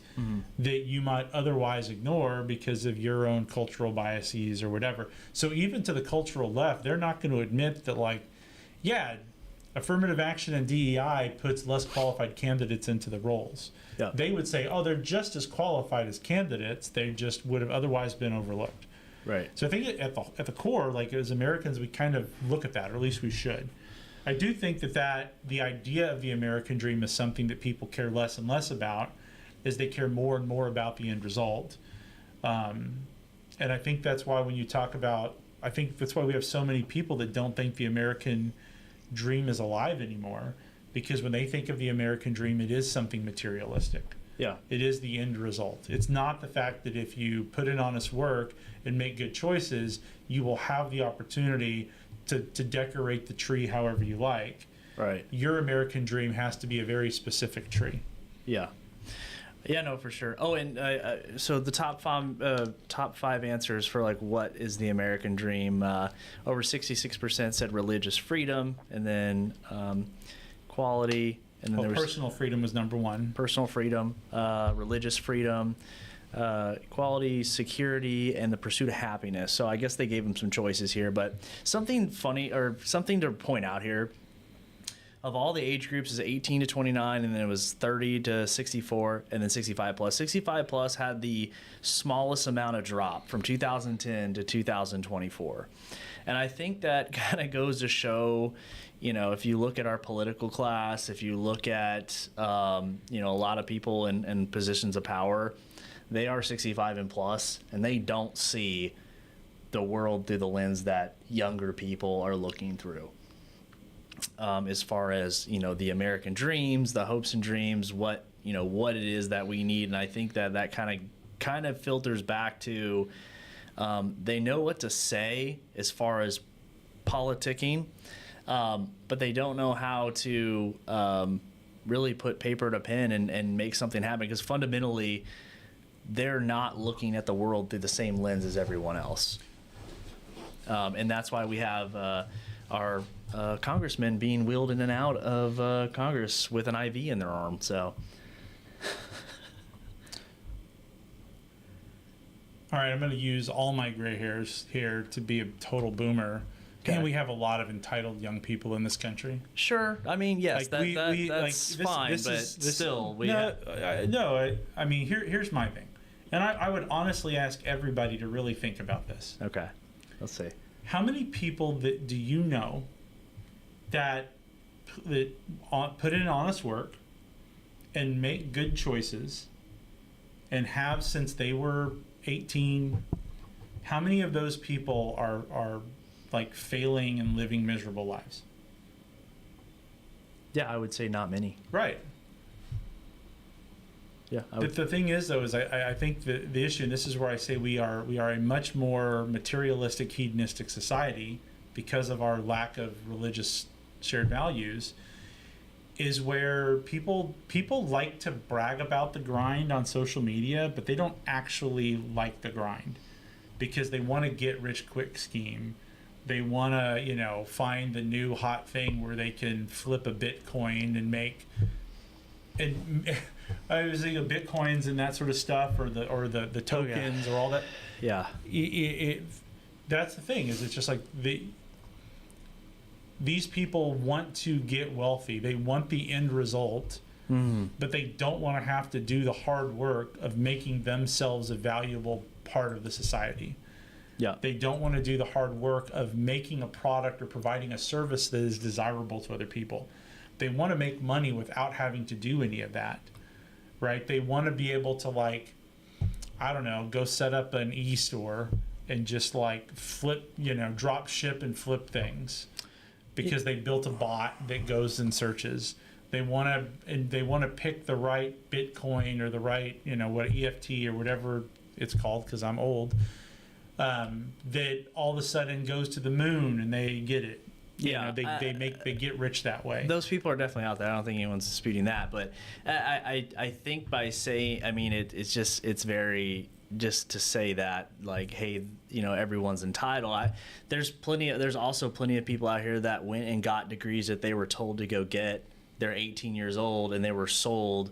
that you might otherwise ignore because of your own cultural biases or whatever. So even to the cultural left, they're not going to admit that, affirmative action and DEI puts less qualified candidates into the roles. Yeah. They would say, oh, they're just as qualified as candidates. They just would have otherwise been overlooked. Right. So I think at the core, as Americans, we kind of look at that, or at least we should. I do think that the idea of the American dream is something that people care less and less about, as they care more and more about the end result. And I think that's why when you talk about, I think that's why we have so many people that don't think the American dream is alive anymore, because when they think of the American dream, it is something materialistic. Yeah. It is the end result. It's not the fact that if you put in honest work and make good choices, you will have the opportunity to decorate the tree however you like. Right. Your American dream has to be a very specific tree. Yeah. Yeah, no, for sure. Oh, and so the top five answers for what is the American dream? Over 66% said religious freedom, and then equality. And then there was personal freedom was number one. Personal freedom, religious freedom, equality, security, and the pursuit of happiness. So I guess they gave them some choices here. But something funny, or something to point out here, of all the age groups is 18 to 29, and then it was 30 to 64, and then 65 plus. 65 plus had the smallest amount of drop from 2010 to 2024. And I think that kind of goes to show, if you look at our political class, if you look at, a lot of people in positions of power, they are 65 and plus, and they don't see the world through the lens that younger people are looking through. As far as, the American dreams, the hopes and dreams, what it is that we need. And I think that kind of filters back to, they know what to say as far as politicking, but they don't know how to really put paper to pen and make something happen, because fundamentally they're not looking at the world through the same lens as everyone else. And that's why we have our congressmen being wheeled in and out of Congress with an IV in their arm. So. All right, I'm going to use all my gray hairs here to be a total boomer. Okay. And we have a lot of entitled young people in this country. Sure. I mean, yes, that's fine, but still. I mean, here's my thing. And I would honestly ask everybody to really think about this. Okay. Let's see. How many people do you know that put in honest work and make good choices and have since they were 18? How many of those people are failing and living miserable lives? Yeah, I would say not many. Right. Yeah. The thing is, though, is I think the issue, and this is where I say we are a much more materialistic, hedonistic society because of our lack of religious shared values, is where people like to brag about the grind on social media, but they don't actually like the grind because they want to get rich quick scheme. They want to, find the new hot thing where they can flip a Bitcoin and make. And I was thinking of Bitcoins and that sort of stuff, or the tokens, or all that. Yeah. That's the thing. Is it's just like these people want to get wealthy. They want the end result, but they don't want to have to do the hard work of making themselves a valuable part of the society. Yeah. They don't want to do the hard work of making a product or providing a service that is desirable to other people. They want to make money without having to do any of that, right? They want to be able to I don't know, go set up an e-store and just like flip, drop ship and flip things because they built a bot that goes and searches. They want to pick the right Bitcoin or the right, what EFT or whatever it's called, because I'm old, that all of a sudden goes to the moon and they get it. They get rich that way. Those people are definitely out there. I don't think anyone's disputing that, but I think by saying, I mean, it's very, just to say that, like, hey, everyone's entitled. There's also plenty of people out here that went and got degrees that they were told to go get. They're 18 years old and they were sold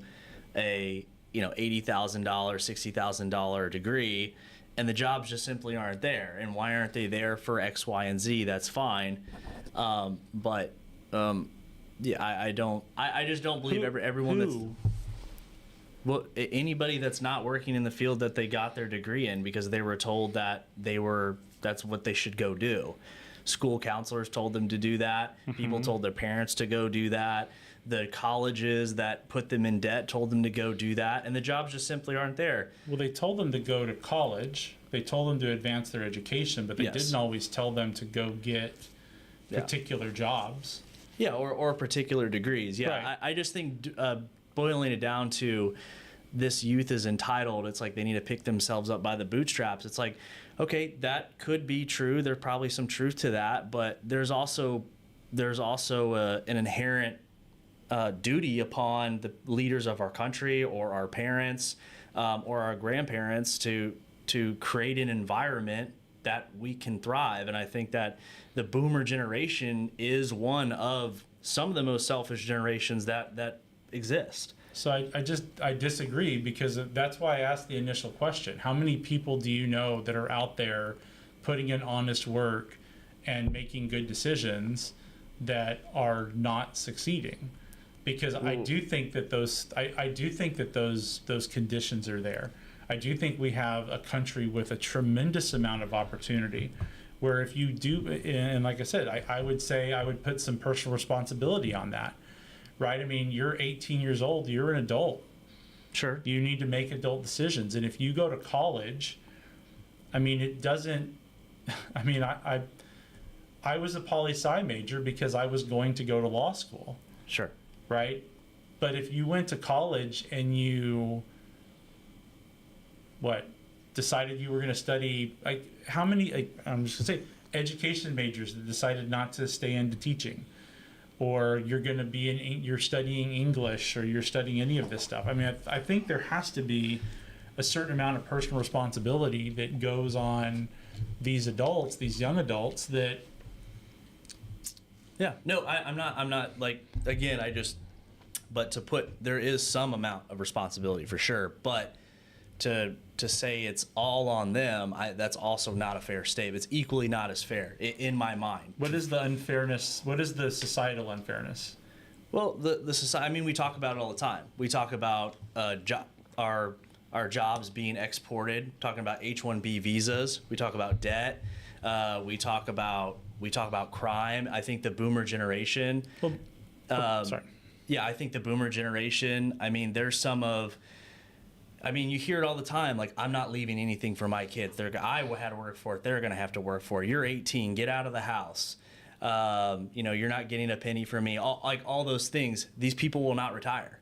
a $80,000, $60,000 degree, and the jobs just simply aren't there. And why aren't they there? For X, Y, and Z? That's fine. I just don't believe everyone that's, well, anybody that's not working in the field that they got their degree in because they were told that that's what they should go do. School counselors told them to do that. People told their parents to go do that. The colleges that put them in debt told them to go do that, and the jobs just simply aren't there. Well, they told them to go to college. They told them to advance their education, but they didn't always tell them to go get particular jobs. Yeah, or particular degrees. Yeah, Right. I just think boiling it down to this youth is entitled. It's like they need to pick themselves up by the bootstraps. It's like, okay, that could be true. There's probably some truth to that, but there's also an inherent duty upon the leaders of our country or our parents or our grandparents to create an environment that we can thrive. And I think that the boomer generation is one of some of the most selfish generations that exist. So I disagree, because that's why I asked the initial question. How many people do you know that are out there putting in honest work and making good decisions that are not succeeding? Because I do think that those conditions are there. I do think we have a country with a tremendous amount of opportunity, where if you do, and like I said, I would say I would put some personal responsibility on that, right? I mean, you're 18 years old, you're an adult. Sure. You need to make adult decisions. And if you go to college, I mean, it doesn't, I mean, I was a poli-sci major because I was going to go to law school. Sure. Right? But if you went to college and you, decided you were going to study, like, how many, like, I'm just going to say, education majors that decided not to stay into teaching, or you're going to be you're studying English, or you're studying any of this stuff. I mean, I think there has to be a certain amount of personal responsibility that goes on these adults, these young adults that. Yeah, no, I'm not like, again, but there is some amount of responsibility for sure, but to say it's all on them, that's also not a fair statement. It's equally not as fair in my mind. What is the unfairness? What is the societal unfairness? Well, the society, I mean, we talk about it all the time. We talk about our jobs being exported, talking about H-1B visas. We talk about debt. We talk about crime. I think the boomer generation. Sorry. Yeah, I think the boomer generation. I mean, you hear it all the time. Like, I'm not leaving anything for my kids. I had to work for it. They're going to have to work for it. You're 18. Get out of the house. You're not getting a penny from me. All those things. These people will not retire.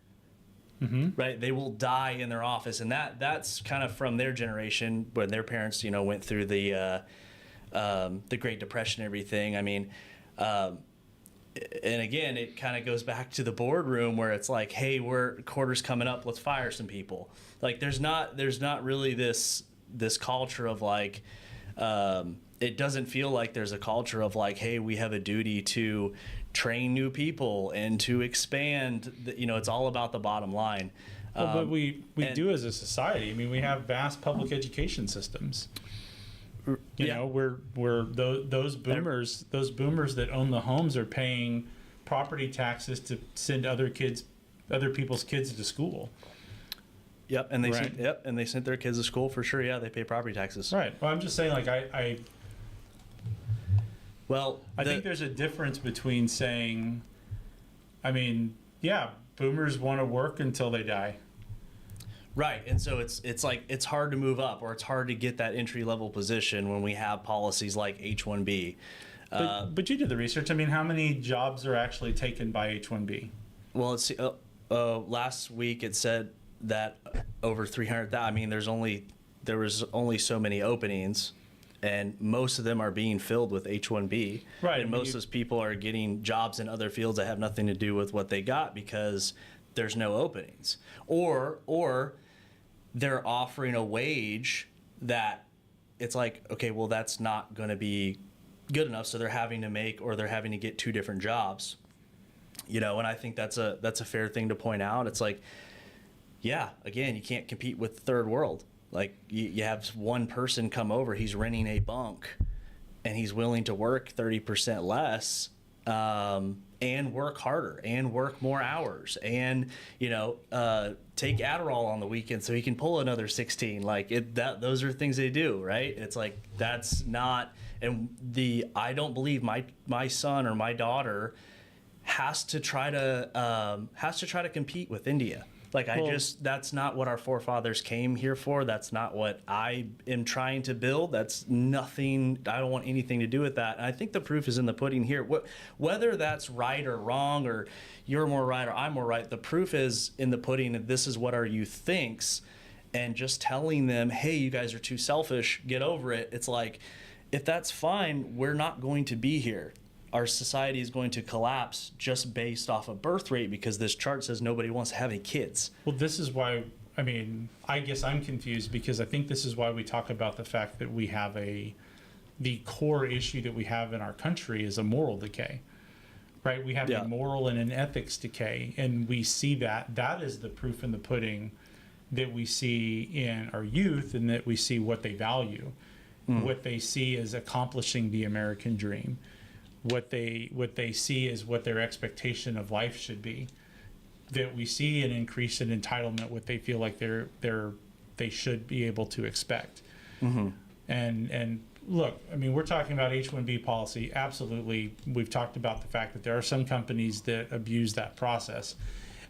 Mm-hmm. Right? They will die in their office, and that's kind of from their generation when their parents, went through the Great Depression and everything. I mean, and again, it kind of goes back to the boardroom where it's like, hey, quarter's coming up, let's fire some people. Like, there's not really this culture of like, it doesn't feel like there's a culture of like, hey, we have a duty to train new people and to expand. It's all about the bottom line. But we do as a society. I mean, we have vast public education systems. Where those boomers that own the homes are paying property taxes to send other people's kids to school. Yep, and they sent their kids to school for sure. Yeah, they pay property taxes. Right. Well, I'm just saying, like, I think there's a difference between saying, I mean, yeah, boomers want to work until they die. Right, and so it's like it's hard to move up, or it's hard to get that entry level position when we have policies like H-1B. But you did the research. I mean, how many jobs are actually taken by H-1B? Well, it's last week it said that over 300,000. I mean, there was only so many openings, and most of them are being filled with H-1B. Right, And most of those people are getting jobs in other fields that have nothing to do with what they got because there's no openings, or they're offering a wage that it's like, okay, well, that's not going to be good enough, so they're having to get two different jobs. And I think that's a fair thing to point out. It's like, yeah, again, you can't compete with third world. Like you have one person come over, he's renting a bunk, and he's willing to work 30% less, and work harder and work more hours, and take Adderall on the weekend so he can pull another 16. Those are things they do, right? It's like that's not. And I don't believe my son or my daughter has to try to compete with India. That's not what our forefathers came here for. That's not what I am trying to build. That's nothing. I don't want anything to do with that. And I think the proof is in the pudding here. Whether that's right or wrong, or you're more right or I'm more right, the proof is in the pudding. And this is what our youth thinks. And just telling them, hey, you guys are too selfish, get over it. It's like, if that's fine, we're not going to be here. Our society is going to collapse just based off of birth rate because this chart says nobody wants to have any kids. Well, this is why, I guess I'm confused because I think this is why we talk about the fact that we have the core issue that we have in our country is a moral decay, right? We have a moral and an ethics decay, and we see that is the proof in the pudding that we see in our youth, and that we see what they value, what they see as accomplishing the American dream. What they see is what their expectation of life should be. That we see an increase in entitlement, what they feel like they should be able to expect. Mm-hmm. And look, we're talking about H-1B policy. Absolutely, we've talked about the fact that there are some companies that abuse that process.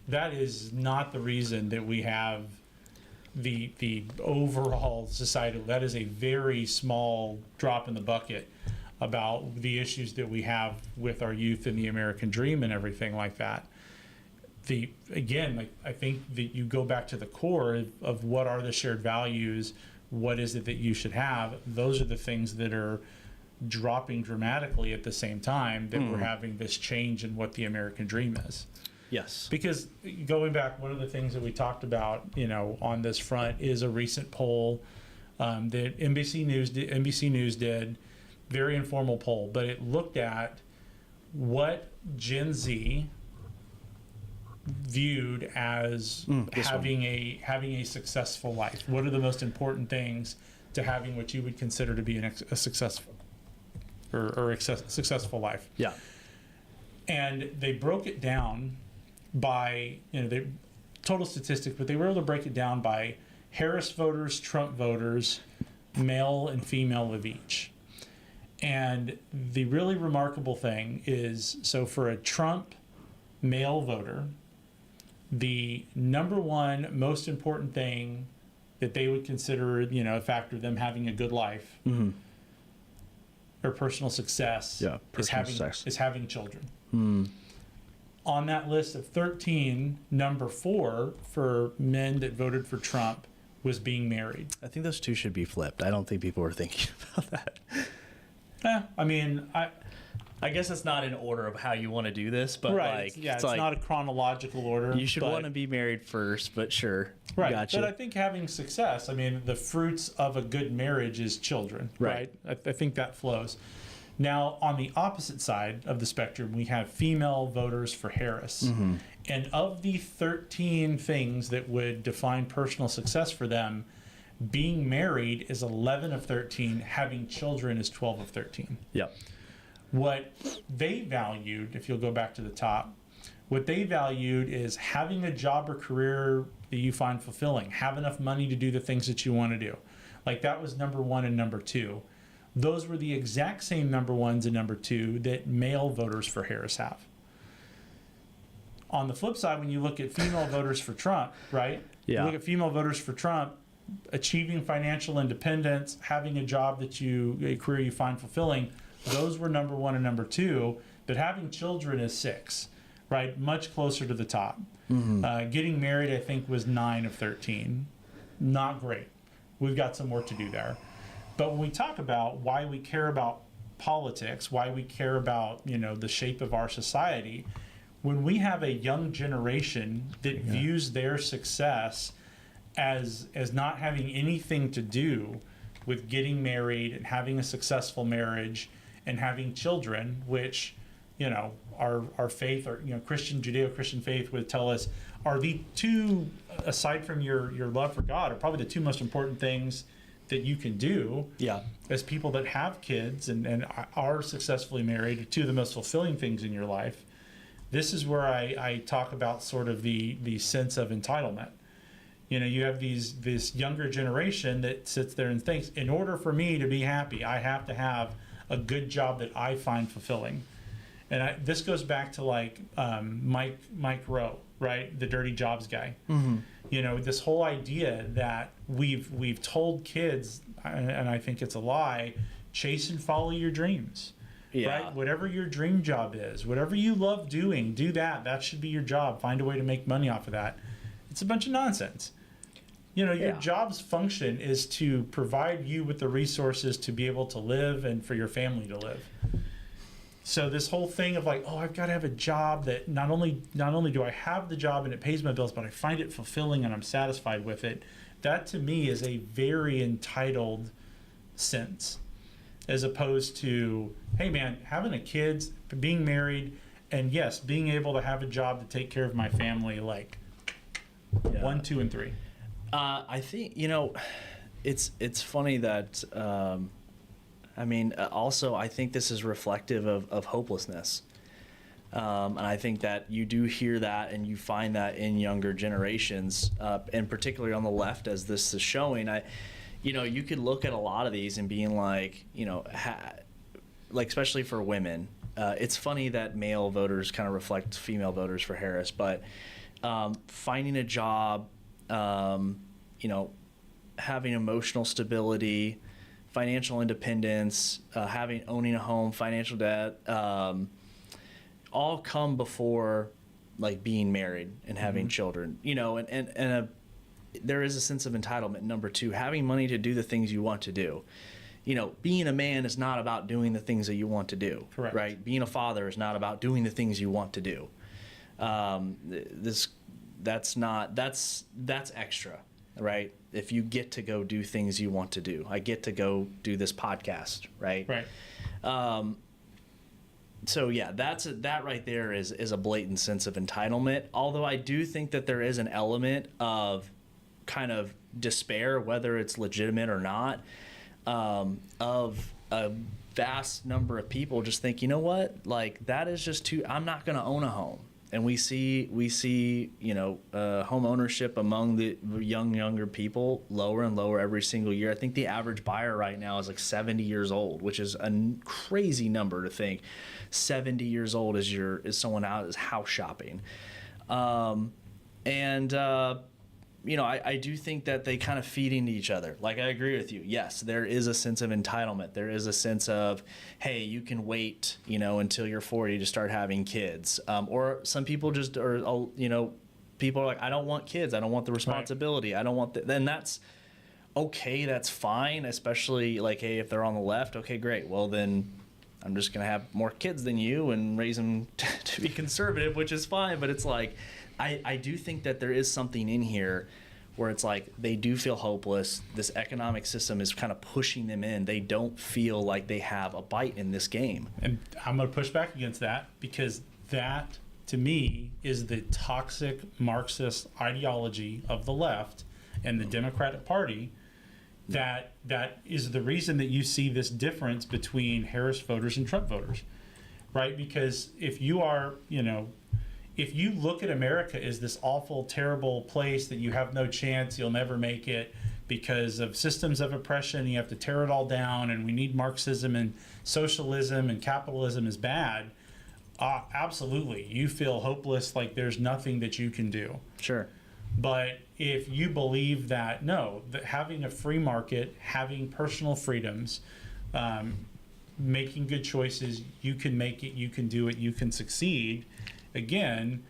That is not the reason that we have the overall society. That is a very small drop in the bucket about the issues that we have with our youth and the American dream and everything like that. I think that you go back to the core of what are the shared values, what is it that you should have. Those are the things that are dropping dramatically at the same time that we're having this change in what the American dream is. Yes. Because going back, one of the things that we talked about, on this front is a recent poll that NBC News did. Very informal poll, but it looked at what Gen Z viewed as having a successful life. What are the most important things to having what you would consider to be a successful successful life? Yeah. And they broke it down by they total statistics, but they were able to break it down by Harris voters, Trump voters, male and female of each. And the really remarkable thing is, so for a Trump male voter, the number one most important thing that they would consider, a factor of them having a good life or personal success is having children. On that list of 13, number 4 for men that voted for Trump was being married. I think those two should be flipped. I don't think people are thinking about that. I guess it's not in order of how you want to do this, but right. It's not a chronological order. You should want to be married first, but sure. Right. Gotcha. But I think having success, the fruits of a good marriage is children, right? I think that flows. Now, on the opposite side of the spectrum, we have female voters for Harris. Mm-hmm. And of the 13 things that would define personal success for them, being married is 11 of 13. Having children is 12 of 13. Yep. What they valued, if you'll go back to the top, what they valued is having a job or career that you find fulfilling, have enough money to do the things that you want to do. That was number 1 and number 2. Those were the exact same number 1s and number 2 that male voters for Harris have. On the flip side, when you look at female voters for Trump, right? Yeah. You look at female voters for Trump, achieving financial independence, having a job a career you find fulfilling, those were number one and number two. But having children is 6, right? Much closer to the top. Getting married, I think, was 9 of 13. Not great. We've got some work to do there. But when we talk about why we care about politics, why we care about, the shape of our society, when we have a young generation that views their success as not having anything to do with getting married and having a successful marriage and having children, which, our faith, or Christian, Judeo-Christian faith would tell us are the two, aside from your love for God, are probably the two most important things that you can do. Yeah. As people that have kids and are successfully married, two of the most fulfilling things in your life. This is where I talk about sort of the sense of entitlement. You have this younger generation that sits there and thinks, in order for me to be happy, I have to have a good job that I find fulfilling. And this goes back to like Mike Rowe, right? The dirty jobs guy. This whole idea that we've told kids, and I think it's a lie, chase and follow your dreams. Yeah. Right? Whatever your dream job is, whatever you love doing, do that. That should be your job. Find a way to make money off of that. It's a bunch of nonsense. Your job's function is to provide you with the resources to be able to live and for your family to live. So this whole thing of like, I've got to have a job that not only do I have the job and it pays my bills, but I find it fulfilling and I'm satisfied with it. That to me is a very entitled sense, as opposed to, hey man, having a kid, being married, and yes, being able to have a job to take care of my family, like 1, 2, and 3. I think, it's funny that, also I think this is reflective of hopelessness. And I think that you do hear that and you find that in younger generations, and particularly on the left, as this is showing. You could look at a lot of these and being like, like especially for women, it's funny that male voters kind of reflect female voters for Harris, but finding a job, having emotional stability, financial independence, owning a home, financial debt, all come before like being married and having children, there is a sense of entitlement. Number 2, having money to do the things you want to do. Being a man is not about doing the things that you want to do. Correct. Right? Being a father is not about doing the things you want to do. That's extra, right? If you get to go do things you want to do. I get to go do this podcast, right? Right. So yeah, that right there is a blatant sense of entitlement. Although I do think that there is an element of kind of despair, whether it's legitimate or not, of a vast number of people just think, you know what, like that is just too. I'm not going to own a home. And we see home ownership among the younger people lower and lower every single year. I think the average buyer right now is like 70 years old, which is a crazy number to think 70 years old is someone out is house shopping. I do think that they kind of feed into each other. Like, I agree with you. Yes, there is a sense of entitlement. There is a sense of, hey, you can wait, until you're 40 to start having kids. Or some people just are, people are like, I don't want kids. I don't want the responsibility. Right. I don't want then that's okay. That's fine. Especially like, hey, if they're on the left, okay, great. Well, then I'm just going to have more kids than you and raise them to be conservative, which is fine. But it's like, I do think that there is something in here where it's like they do feel hopeless. This economic system is kind of pushing them in. They don't feel like they have a bite in this game. And I'm going to push back against that, because that, to me, is the toxic Marxist ideology of the left and the Democratic Party. That is the reason that you see this difference between Harris voters and Trump voters, right? Because if you are, if you look at America as this awful, terrible place that you have no chance, you'll never make it because of systems of oppression, you have to tear it all down, and we need Marxism and socialism and capitalism is bad, Absolutely. You feel hopeless, like there's nothing that you can do. Sure. But if you believe that, no, that having a free market, having personal freedoms, making good choices, you can make it, you can do it, you can succeed. Again,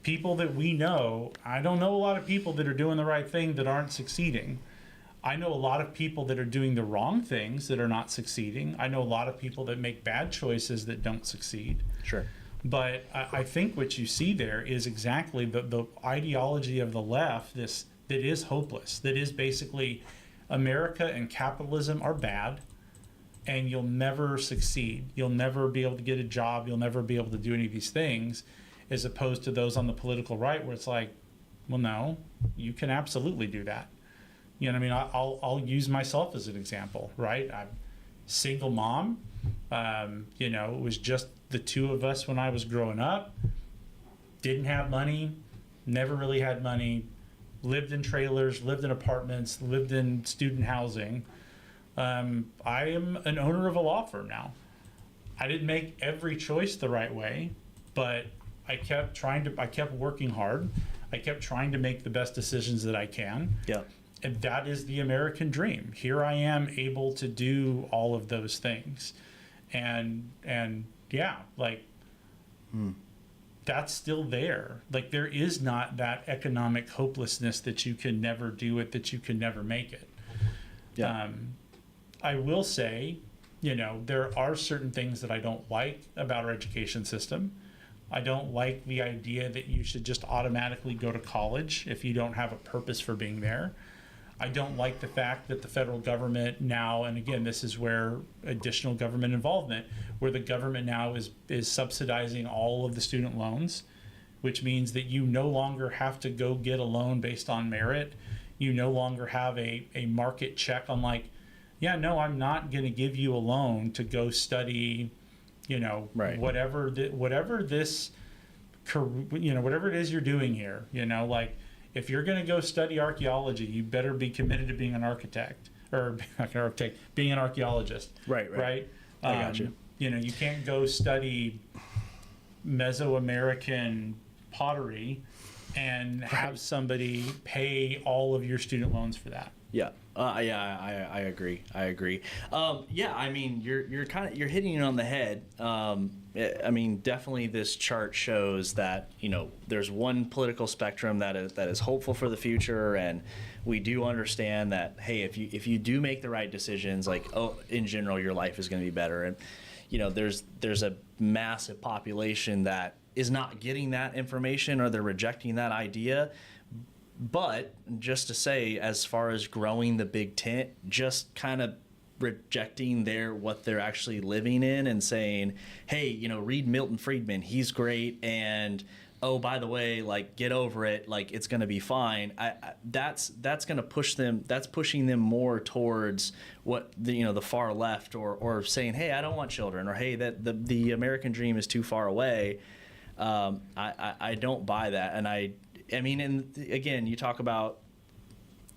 people that we know, I don't know a lot of people that are doing the right thing that aren't succeeding. I know a lot of people that are doing the wrong things that are not succeeding. I know a lot of people that make bad choices that don't succeed. Sure. But I think what you see there is exactly the ideology of the left, this that is hopeless, that is basically America and capitalism are bad, and you'll never succeed. You'll never be able to get a job. You'll never be able to do any of these things, as opposed to those on the political right where it's like, well, no, you can absolutely do that. You know what I mean? I'll use myself as an example, right? I'm single mom. You know, it was just the two of us when I was growing up. Didn't have money, never really had money, lived in trailers, lived in apartments, lived in student housing. I am an owner of a law firm now. I didn't make every choice the right way, but I kept working hard. I kept trying to make the best decisions that I can. Yeah. And that is the American dream. Here I am able to do all of those things. And yeah, like that's still there. Like there is not that economic hopelessness that you can never do it, that you can never make it. Yeah. I will say, you know, there are certain things that I don't like about our education system. I don't like the idea that you should just automatically go to college if you don't have a purpose for being there. I don't like the fact that the federal government now, and again, this is where additional government involvement, where the government now is subsidizing all of the student loans, which means that you no longer have to go get a loan based on merit. You no longer have a market check on like, yeah, no, I'm not going to give you a loan to go study, you know, Right. whatever this, you know, whatever it is you're doing here, you know, like, if you're going to go study archaeology, you better be committed to being an architect, or not an architect, being an archaeologist. Right. I got you. You know, you can't go study Mesoamerican pottery and have somebody pay all of your student loans for that. Yeah. I agree. Yeah, I mean, you're hitting it on the head. I mean, definitely this chart shows that, you know, there's one political spectrum that is hopeful for the future, and we do understand that, hey, if you do make the right decisions, like, oh, in general, your life is going to be better. And, you know, there's a massive population that is not getting that information, or they're rejecting that idea. But just to say, as far as growing the big tent, just kind of rejecting what they're actually living in and saying, hey, you know, read Milton Friedman, he's great, and oh, by the way, like, get over it, like, it's going to be fine. That's going to push them. That's pushing them more towards what the far left, or saying, hey, I don't want children, or hey, that the American dream is too far away. I don't buy that, and I mean, and again, you talk about,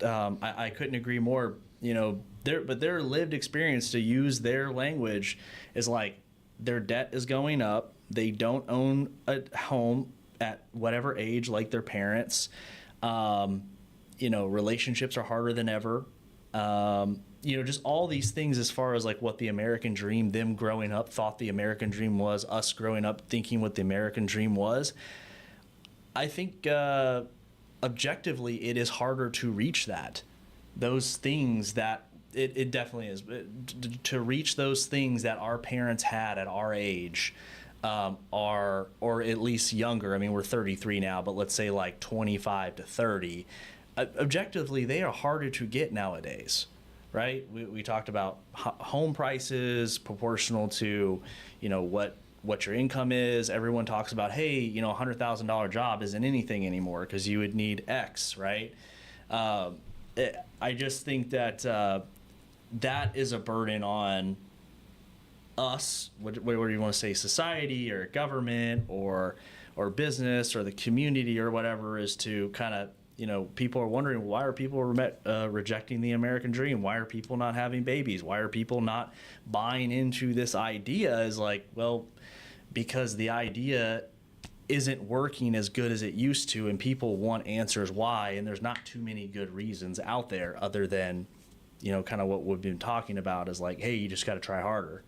I couldn't agree more, you know, their lived experience, to use their language, is like, their debt is going up. They don't own a home at whatever age, like their parents. You know, relationships are harder than ever. You know, just all these things as far as like what the American dream, them growing up thought the American dream was, us growing up thinking what the American dream was. I think objectively it is harder to reach those things that it definitely is. To reach those things that our parents had at our age, or at least younger. I mean, we're 33 now, but let's say like 25 to 30. Objectively, they are harder to get nowadays, right? We talked about home prices proportional to, you know, what your income is. Everyone talks about, hey, you know, $100,000 job isn't anything anymore because you would need X, right? I just think that that is a burden on us. What do you want to say? Society or government or business or the community or whatever, is to kind of, you know, people are wondering, why are people rejecting the American dream? Why are people not having babies? Why are people not buying into this idea? Is like, well, because the idea isn't working as good as it used to, and people want answers why, and there's not too many good reasons out there other than, kind of what we've been talking about is like, hey, you just got to try harder.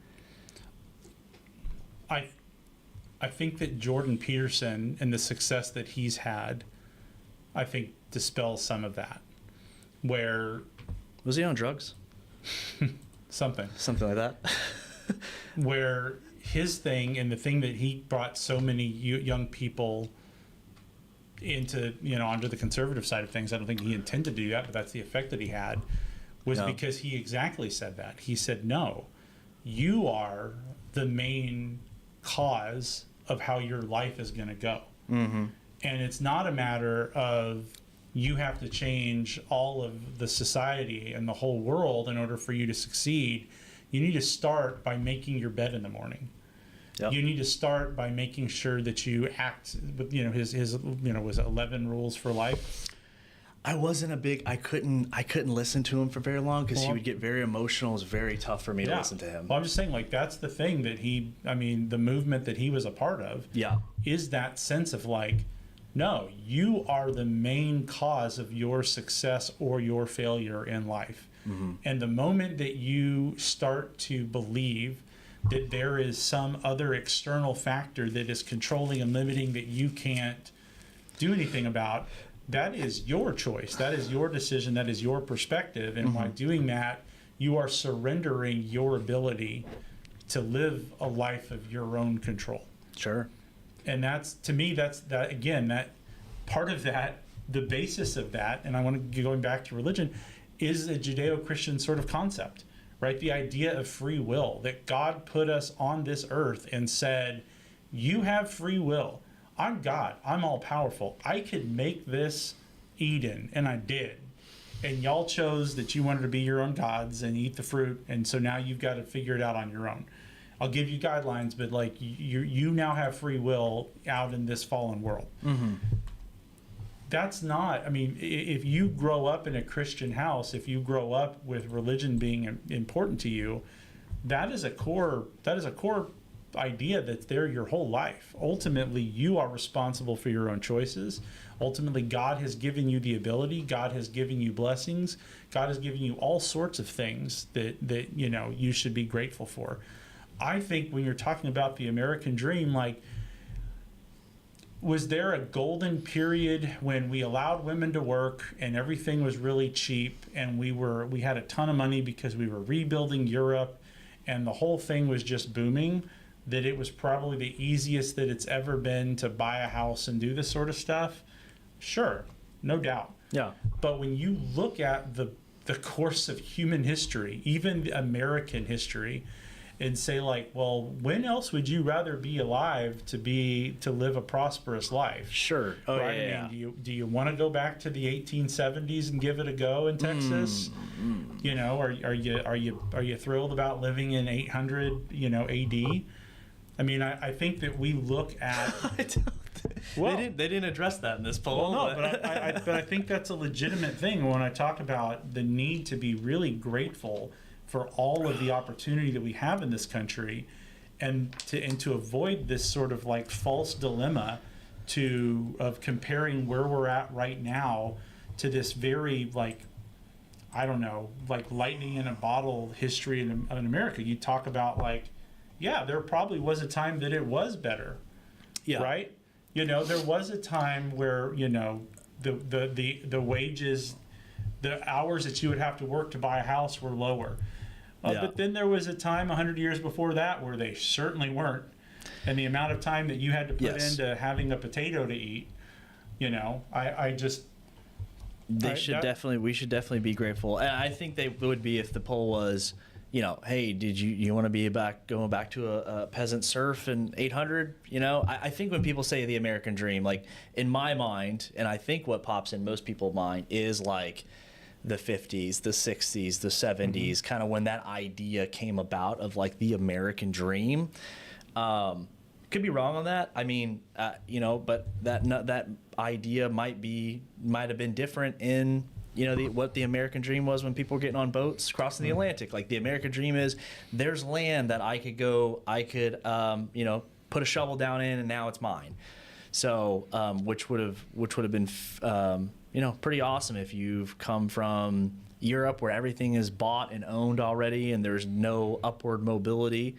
I think that Jordan Peterson and the success that he's had, I think dispels some of that. Where was he on drugs? Something like that. Where his thing and the thing that he brought so many young people into, onto the conservative side of things, I don't think he intended to do that, but that's the effect that he had, was because he exactly said that. He said, no, you are the main cause of how your life is going to go. Mm-hmm. And it's not a matter of you have to change all of the society and the whole world in order for you to succeed. You need to start by making your bed in the morning. Yep. You need to start by making sure that you act with, his was it 11 rules for life? I wasn't a big, I couldn't listen to him for very long because he would get very emotional. It was very tough for me to listen to him. Well, I'm just saying, like, that's the thing that the movement that he was a part of is that sense of like, no, you are the main cause of your success or your failure in life. Mm-hmm. And the moment that you start to believe that there is some other external factor that is controlling and limiting that you can't do anything about, that is your choice. That is your decision. That is your perspective. And by doing that, you are surrendering your ability to live a life of your own control. Sure. And that's, to me, that part of that, the basis of that, and I want to going back to religion, is a Judeo-Christian sort of concept, right? The idea of free will, that God put us on this earth and said, you have free will. I'm God. I'm all powerful. I could make this Eden, and I did. And y'all chose that you wanted to be your own gods and eat the fruit, and so now you've got to figure it out on your own. I'll give you guidelines, but like you now have free will out in this fallen world. Mm-hmm. That's not, if you grow up in a Christian house, if you grow up with religion being important to you, that is a core idea that's there your whole life. Ultimately, you are responsible for your own choices. Ultimately, God has given you the ability. God has given you blessings. God has given you all sorts of things that you should be grateful for. I think when you're talking about the American dream, like, was there a golden period when we allowed women to work and everything was really cheap and we had a ton of money because we were rebuilding Europe and the whole thing was just booming, that it was probably the easiest that it's ever been to buy a house and do this sort of stuff? Sure, no doubt. Yeah. But when you look at the course of human history, even American history, and say, like, well, when else would you rather be alive to live a prosperous life? Sure. Oh, right? Yeah. Do you want to go back to the 1870s and give it a go in Texas? Are you thrilled about living in 800 AD? I think that we look at. Well, they didn't address that in this poll. Well, no, but I think that's a legitimate thing when I talk about the need to be really grateful for all of the opportunity that we have in this country, and to avoid this sort of like false dilemma of comparing where we're at right now to this very like lightning in a bottle history in America. You talk about like, yeah, there probably was a time that it was better. Yeah. Right? There was a time where, the wages, the hours that you would have to work to buy a house were lower. But then there was a time 100 years before that where they certainly weren't. And the amount of time that you had to put into having a potato to eat, we should definitely be grateful. And I think they would be if the poll was, hey, did you want to be going back to a peasant serf in 800? I think when people say the American dream, like in my mind, and I think what pops in most people's mind is like the 50s, the 60s, the 70s, kind of when that idea came about of like the American dream. Could be wrong on that. But that idea might have been different in what the American dream was when people were getting on boats crossing the Atlantic. Like the American dream is there's land that I could put a shovel down in, and now it's mine. So, which would have been, pretty awesome if you've come from Europe where everything is bought and owned already, and there's no upward mobility.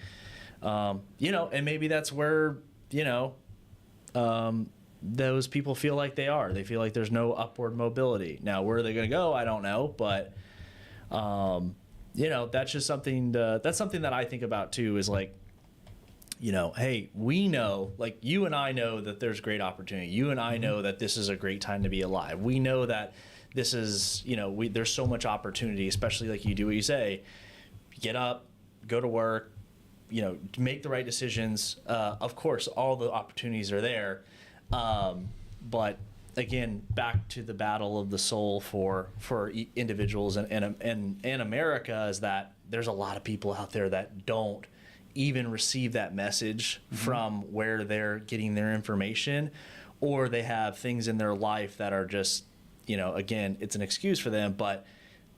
And maybe that's where, those people feel like they are. They feel like there's no upward mobility. Now, where are they going to go? I don't know, but that's just something. That's something that I think about too. Is like, hey, we know, like you and I know that there's great opportunity. You and I know that this is a great time to be alive. We know that this is, there's so much opportunity, especially like you do what you say, get up, go to work, make the right decisions. Of course, all the opportunities are there. But again, back to the battle of the soul for individuals and America is that there's a lot of people out there that don't even receive that message from where they're getting their information, or they have things in their life that are just, again, it's an excuse for them, but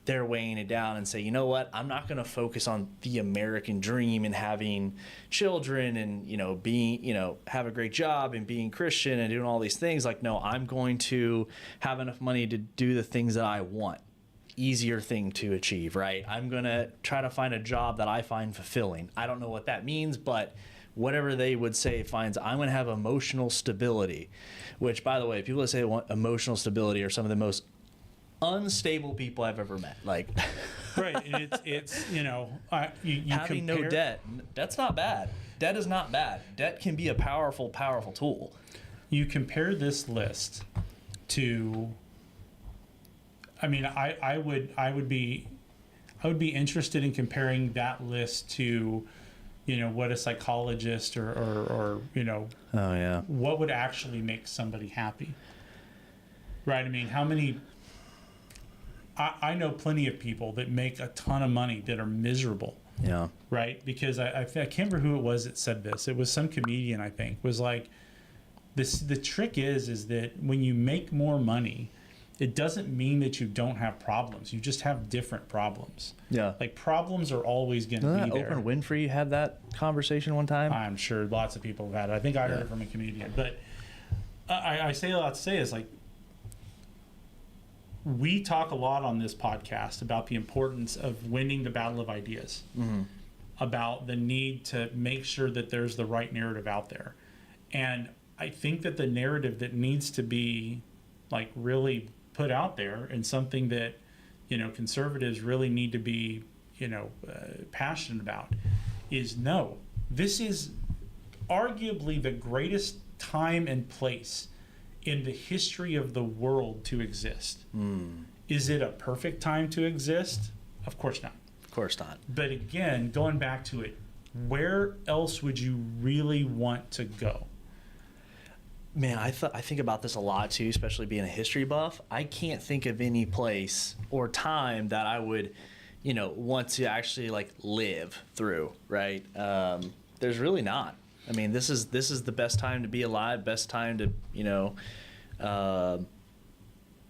they're weighing it down and say, you know what, I'm not going to focus on the American dream and having children and, being, have a great job and being Christian and doing all these things. Like, no, I'm going to have enough money to do the things that I want. Easier thing to achieve, right? I'm going to try to find a job that I find fulfilling. I don't know what that means, but whatever they would say I'm going to have emotional stability, which, by the way, people that say they want emotional stability are some of the most unstable people I've ever met. Like, right. And it's you having no debt. That's not bad. Debt is not bad. Debt can be a powerful tool. You compare this list to, I would be interested in comparing that list to, what a psychologist or Oh yeah. what would actually make somebody happy. Right. How many, I know plenty of people that make a ton of money that are miserable. Yeah. Right. Because I can't remember who it was that said this. It was some comedian, I think, was like, the trick is that when you make more money, it doesn't mean that you don't have problems. You just have different problems. Yeah. Like, problems are always going to be there. Oprah Winfrey had that conversation one time. I'm sure lots of people have had it. I think I heard it from a comedian. But I say a lot to say is, like, we talk a lot on this podcast about the importance of winning the battle of ideas, about the need to make sure that there's the right narrative out there. And I think that the narrative that needs to be, like, really put out there, and something that, conservatives really need to be, passionate about, is no, this is arguably the greatest time and place in the history of the world to exist. Is it a perfect time to exist? Of course not. Of course not. But again, going back to it, where else would you really want to go? Man, I think about this a lot too, especially being a history buff. I can't think of any place or time that I would, want to actually like live through. Right? There's really not. This is the best time to be alive, best time to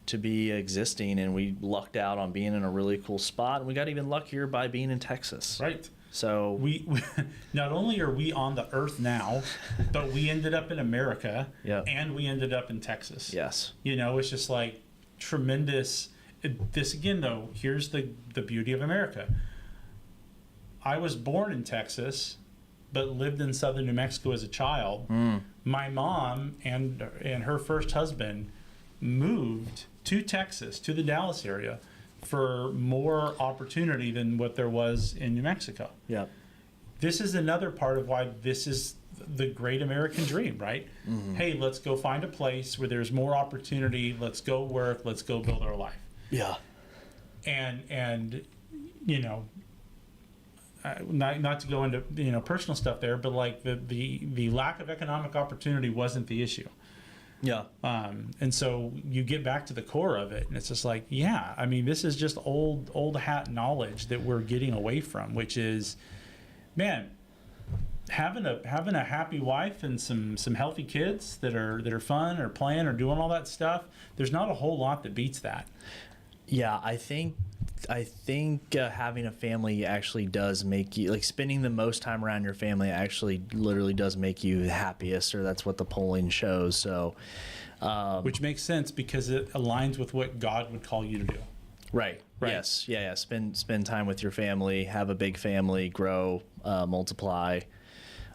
to be existing, and we lucked out on being in a really cool spot, and we got even luckier by being in Texas. Right. So we not only are we on the earth now, but we ended up in America, and we ended up in Texas. Yes. It's just like tremendous. This again, though, here's the beauty of America. I was born in Texas, but lived in southern New Mexico as a child. My mom and her first husband moved to Texas, to the Dallas area, for more opportunity than what there was in New Mexico. Yeah. This is another part of why this is the great American dream, right? Hey, let's go find a place where there's more opportunity. Let's go work. Let's go build our life. Yeah. And not to go into personal stuff there, but like the lack of economic opportunity wasn't the issue. Yeah. And so you get back to the core of it, and it's just like, this is just old hat knowledge that we're getting away from, which is, man, having a happy wife and some healthy kids that are fun or playing or doing all that stuff. There's not a whole lot that beats that. Yeah, I think I think having a family actually does make you, like, spending the most time around your family actually literally does make you the happiest, or that's what the polling shows. So, Which makes sense because it aligns with what God would call you to do. right. Right. Yes. Yeah. Spend time with your family. Have a big family. Grow. Multiply.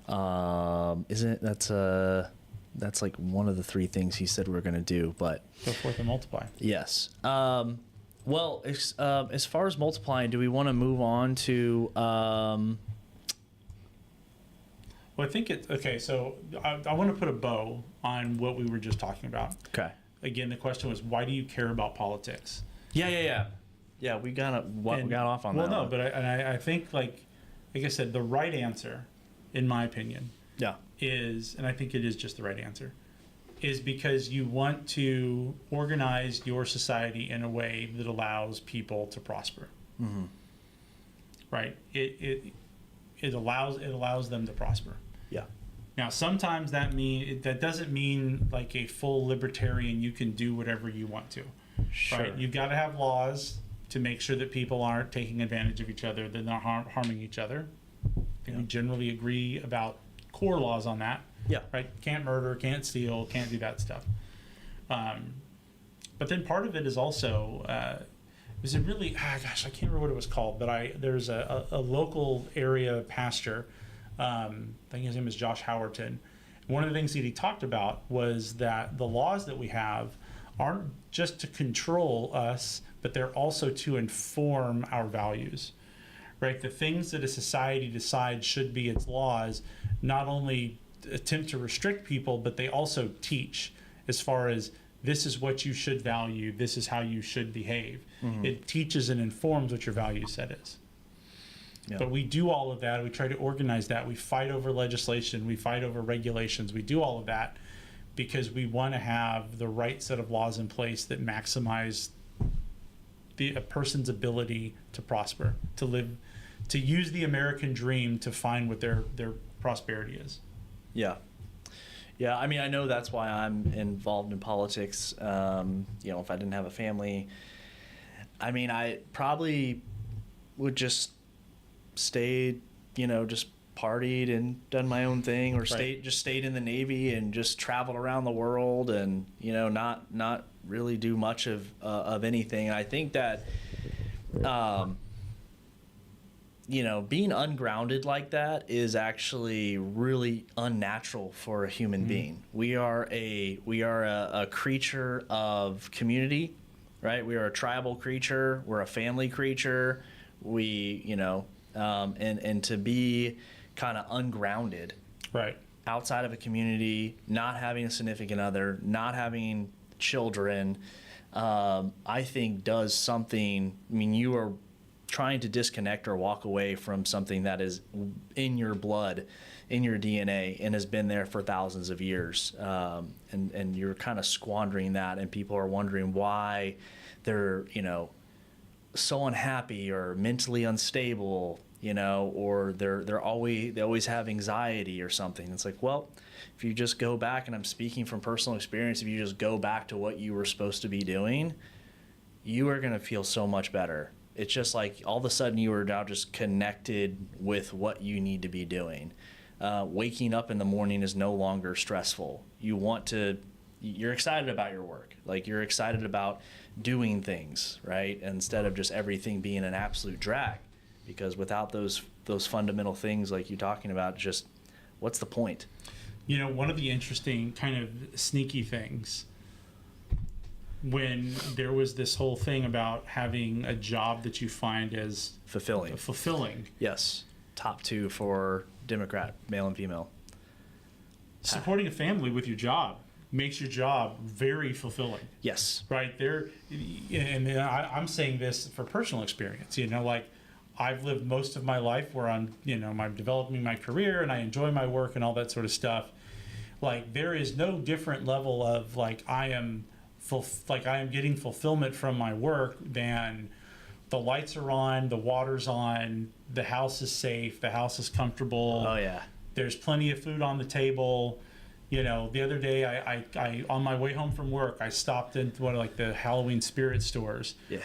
Isn't that's like one of the three things he said we're going to do? But Go forth and multiply. yes. Well, as far as multiplying, do we want to move on to? Well, I think it's okay. So I want to put a bow on what we were just talking about. Okay. Again, the question was, why do you care about politics? Yeah. We got off on well, that. no, one. but I think like I said, the right answer, in my opinion, Yeah. is, and I think it is just the right answer, is because you want to organize your society in a way that allows people to prosper. Mm-hmm. Right? It allows them to prosper. Yeah. Now, sometimes that doesn't mean like a full libertarian. You can do whatever you want to. Sure. Right? You've got to have laws to make sure that people aren't taking advantage of each other, they're not harming each other. I think we generally agree about core laws on that. Yeah. Right? Can't murder, can't steal, can't do that stuff. But then part of it is also, is it really, I can't remember what it was called, but there's a local area pastor, I think his name is Josh Howerton. One of the things that he talked about was that the laws that we have aren't just to control us, but they're also to inform our values. Right? The things that a society decides should be its laws not only attempt to restrict people, but they also teach as far as this is what you should value, this is how you should behave. Mm-hmm. It teaches and informs what your value set is. Yeah. But we do all of that. We try to organize that. We fight over legislation. We fight over regulations. We do all of that because we want to have the right set of laws in place that maximize a person's ability to prosper, to live, to use the American dream to find what their prosperity is. Yeah. Yeah, I mean, I know that's why I'm involved in politics. If I didn't have a family, I mean, I probably would just stayed, just partied and done my own thing, or stayed in the Navy and just traveled around the world and, not really do much of anything. And I think that, being ungrounded like that is actually really unnatural for a human being. We are a creature of community, right? We are a tribal creature. We're a family creature. And to be kind of ungrounded, right, outside of a community, not having a significant other, not having children, I think does something. I mean, you are trying to disconnect or walk away from something that is in your blood, in your DNA, and has been there for thousands of years. And you're kind of squandering that, and people are wondering why they're, so unhappy or mentally unstable, or they always have anxiety or something. It's like, well, if you just go back, and I'm speaking from personal experience, if you just go back to what you were supposed to be doing, you are going to feel so much better. It's just like all of a sudden you are now just connected with what you need to be doing. Waking up in the morning is no longer stressful. You're excited about your work. Like, you're excited about doing things, right? Instead of just everything being an absolute drag. Because without those fundamental things like you're talking about, just what's the point? One of the interesting kind of sneaky things, when there was this whole thing about having a job that you find as fulfilling. Yes. Top 2 for Democrat, male and female. Supporting a family with your job makes your job very fulfilling. Yes. Right there. And I'm saying this for personal experience, like I've lived most of my life where I'm developing my career and I enjoy my work and all that sort of stuff. Like, there is no different level of I am getting fulfillment from my work than the lights are on, the water's on, the house is safe, the house is comfortable. Oh yeah. There's plenty of food on the table. The other day I on my way home from work, I stopped into one of the Halloween spirit stores. Yeah.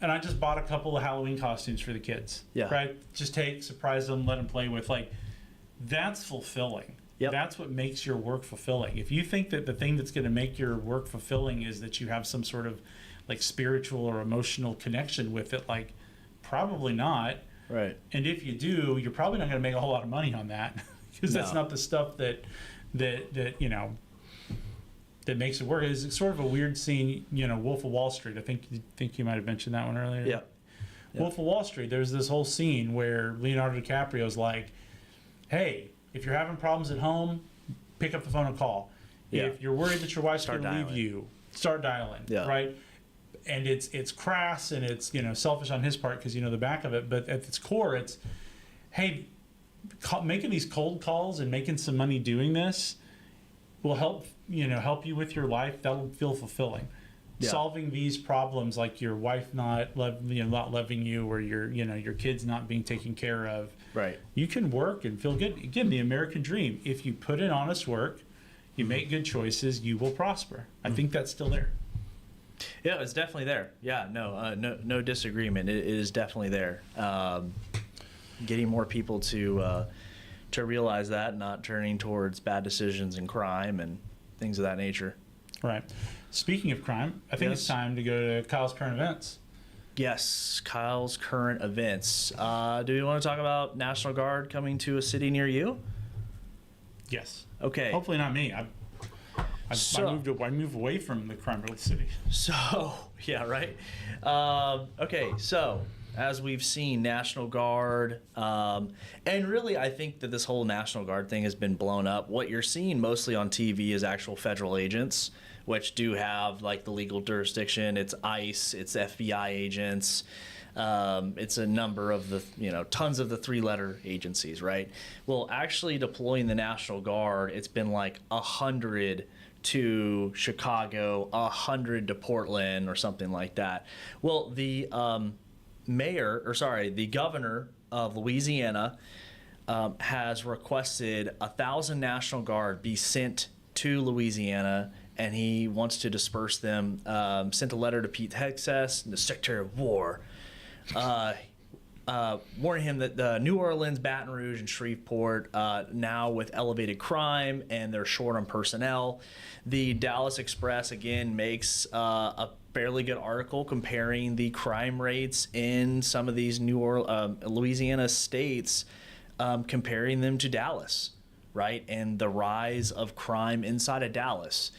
and I just bought a couple of Halloween costumes for the kids. Yeah. Right? Just surprise them, let them play with. Like, that's fulfilling. Yep. That's what makes your work fulfilling. If you think that the thing that's going to make your work fulfilling is that you have some sort of like spiritual or emotional connection with it, like, probably not. Right. And if you do, you're probably not going to make a whole lot of money on that, because that's No. not the stuff that that makes it work. It's sort of a weird scene, Wolf of Wall Street. I think you might have mentioned that one earlier. Yeah. Yeah. Wolf of Wall Street, there's this whole scene where Leonardo DiCaprio's like, hey, if you're having problems at home, pick up the phone and call. Yeah. If you're worried that your wife's Start going to leave dialing. you, start dialing. Yeah. Right? And it's crass and it's selfish on his part because the back of it, but at its core, it's, hey, making these cold calls and making some money doing this will help you with your life. That'll feel fulfilling. Yeah. Solving these problems, like your wife not loving you, or your kids not being taken care of. Right. You can work and feel good. Again, the American dream. If you put in honest work, you make good choices, you will prosper. I think that's still there. Yeah, it's definitely there. Yeah, no disagreement. It is definitely there. Getting more people to realize that, not turning towards bad decisions and crime and things of that nature. Right. Speaking of crime, I think it's Yes. time to go to Kyle's current events. Yes, Kyle's current events. Do we want to talk about National Guard coming to a city near you? Yes. Okay. Hopefully not me. So- I moved away from the crime-riddled city. So, yeah, right. Okay, so as we've seen, National Guard, and really I think that this whole National Guard thing has been blown up. What you're seeing mostly on TV is actual federal agents, which do have like the legal jurisdiction. It's ICE, it's FBI agents. It's a number of the, tons of the 3-letter agencies, right? Well, actually deploying the National Guard, it's been like 100 to Chicago, 100 to Portland, or something like that. Well, the the governor of Louisiana has requested 1,000 National Guard be sent to Louisiana, and he wants to disperse them. Sent a letter to Pete Hegseth, the Secretary of War, warning him that New Orleans, Baton Rouge, and Shreveport now with elevated crime and they're short on personnel. The Dallas Express again makes a fairly good article comparing the crime rates in some of these Louisiana states, comparing them to Dallas, right, and the rise of crime inside of Dallas.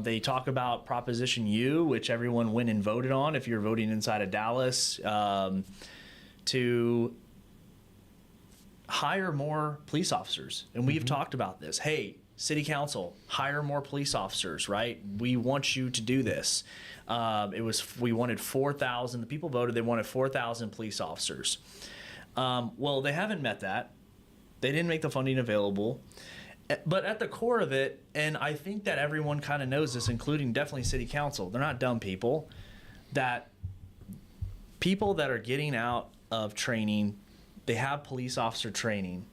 They talk about Proposition U, which everyone went and voted on if you're voting inside of Dallas, to hire more police officers. And we've talked about this. Hey, City Council, hire more police officers, right? We want you to do this. We wanted 4,000. The people voted. They wanted 4,000 police officers. Well, they haven't met that. They didn't make the funding available. But at the core of it, and I think that everyone kind of knows this, including definitely City Council, they're not dumb people, that people that are getting out of training, they have police officer training,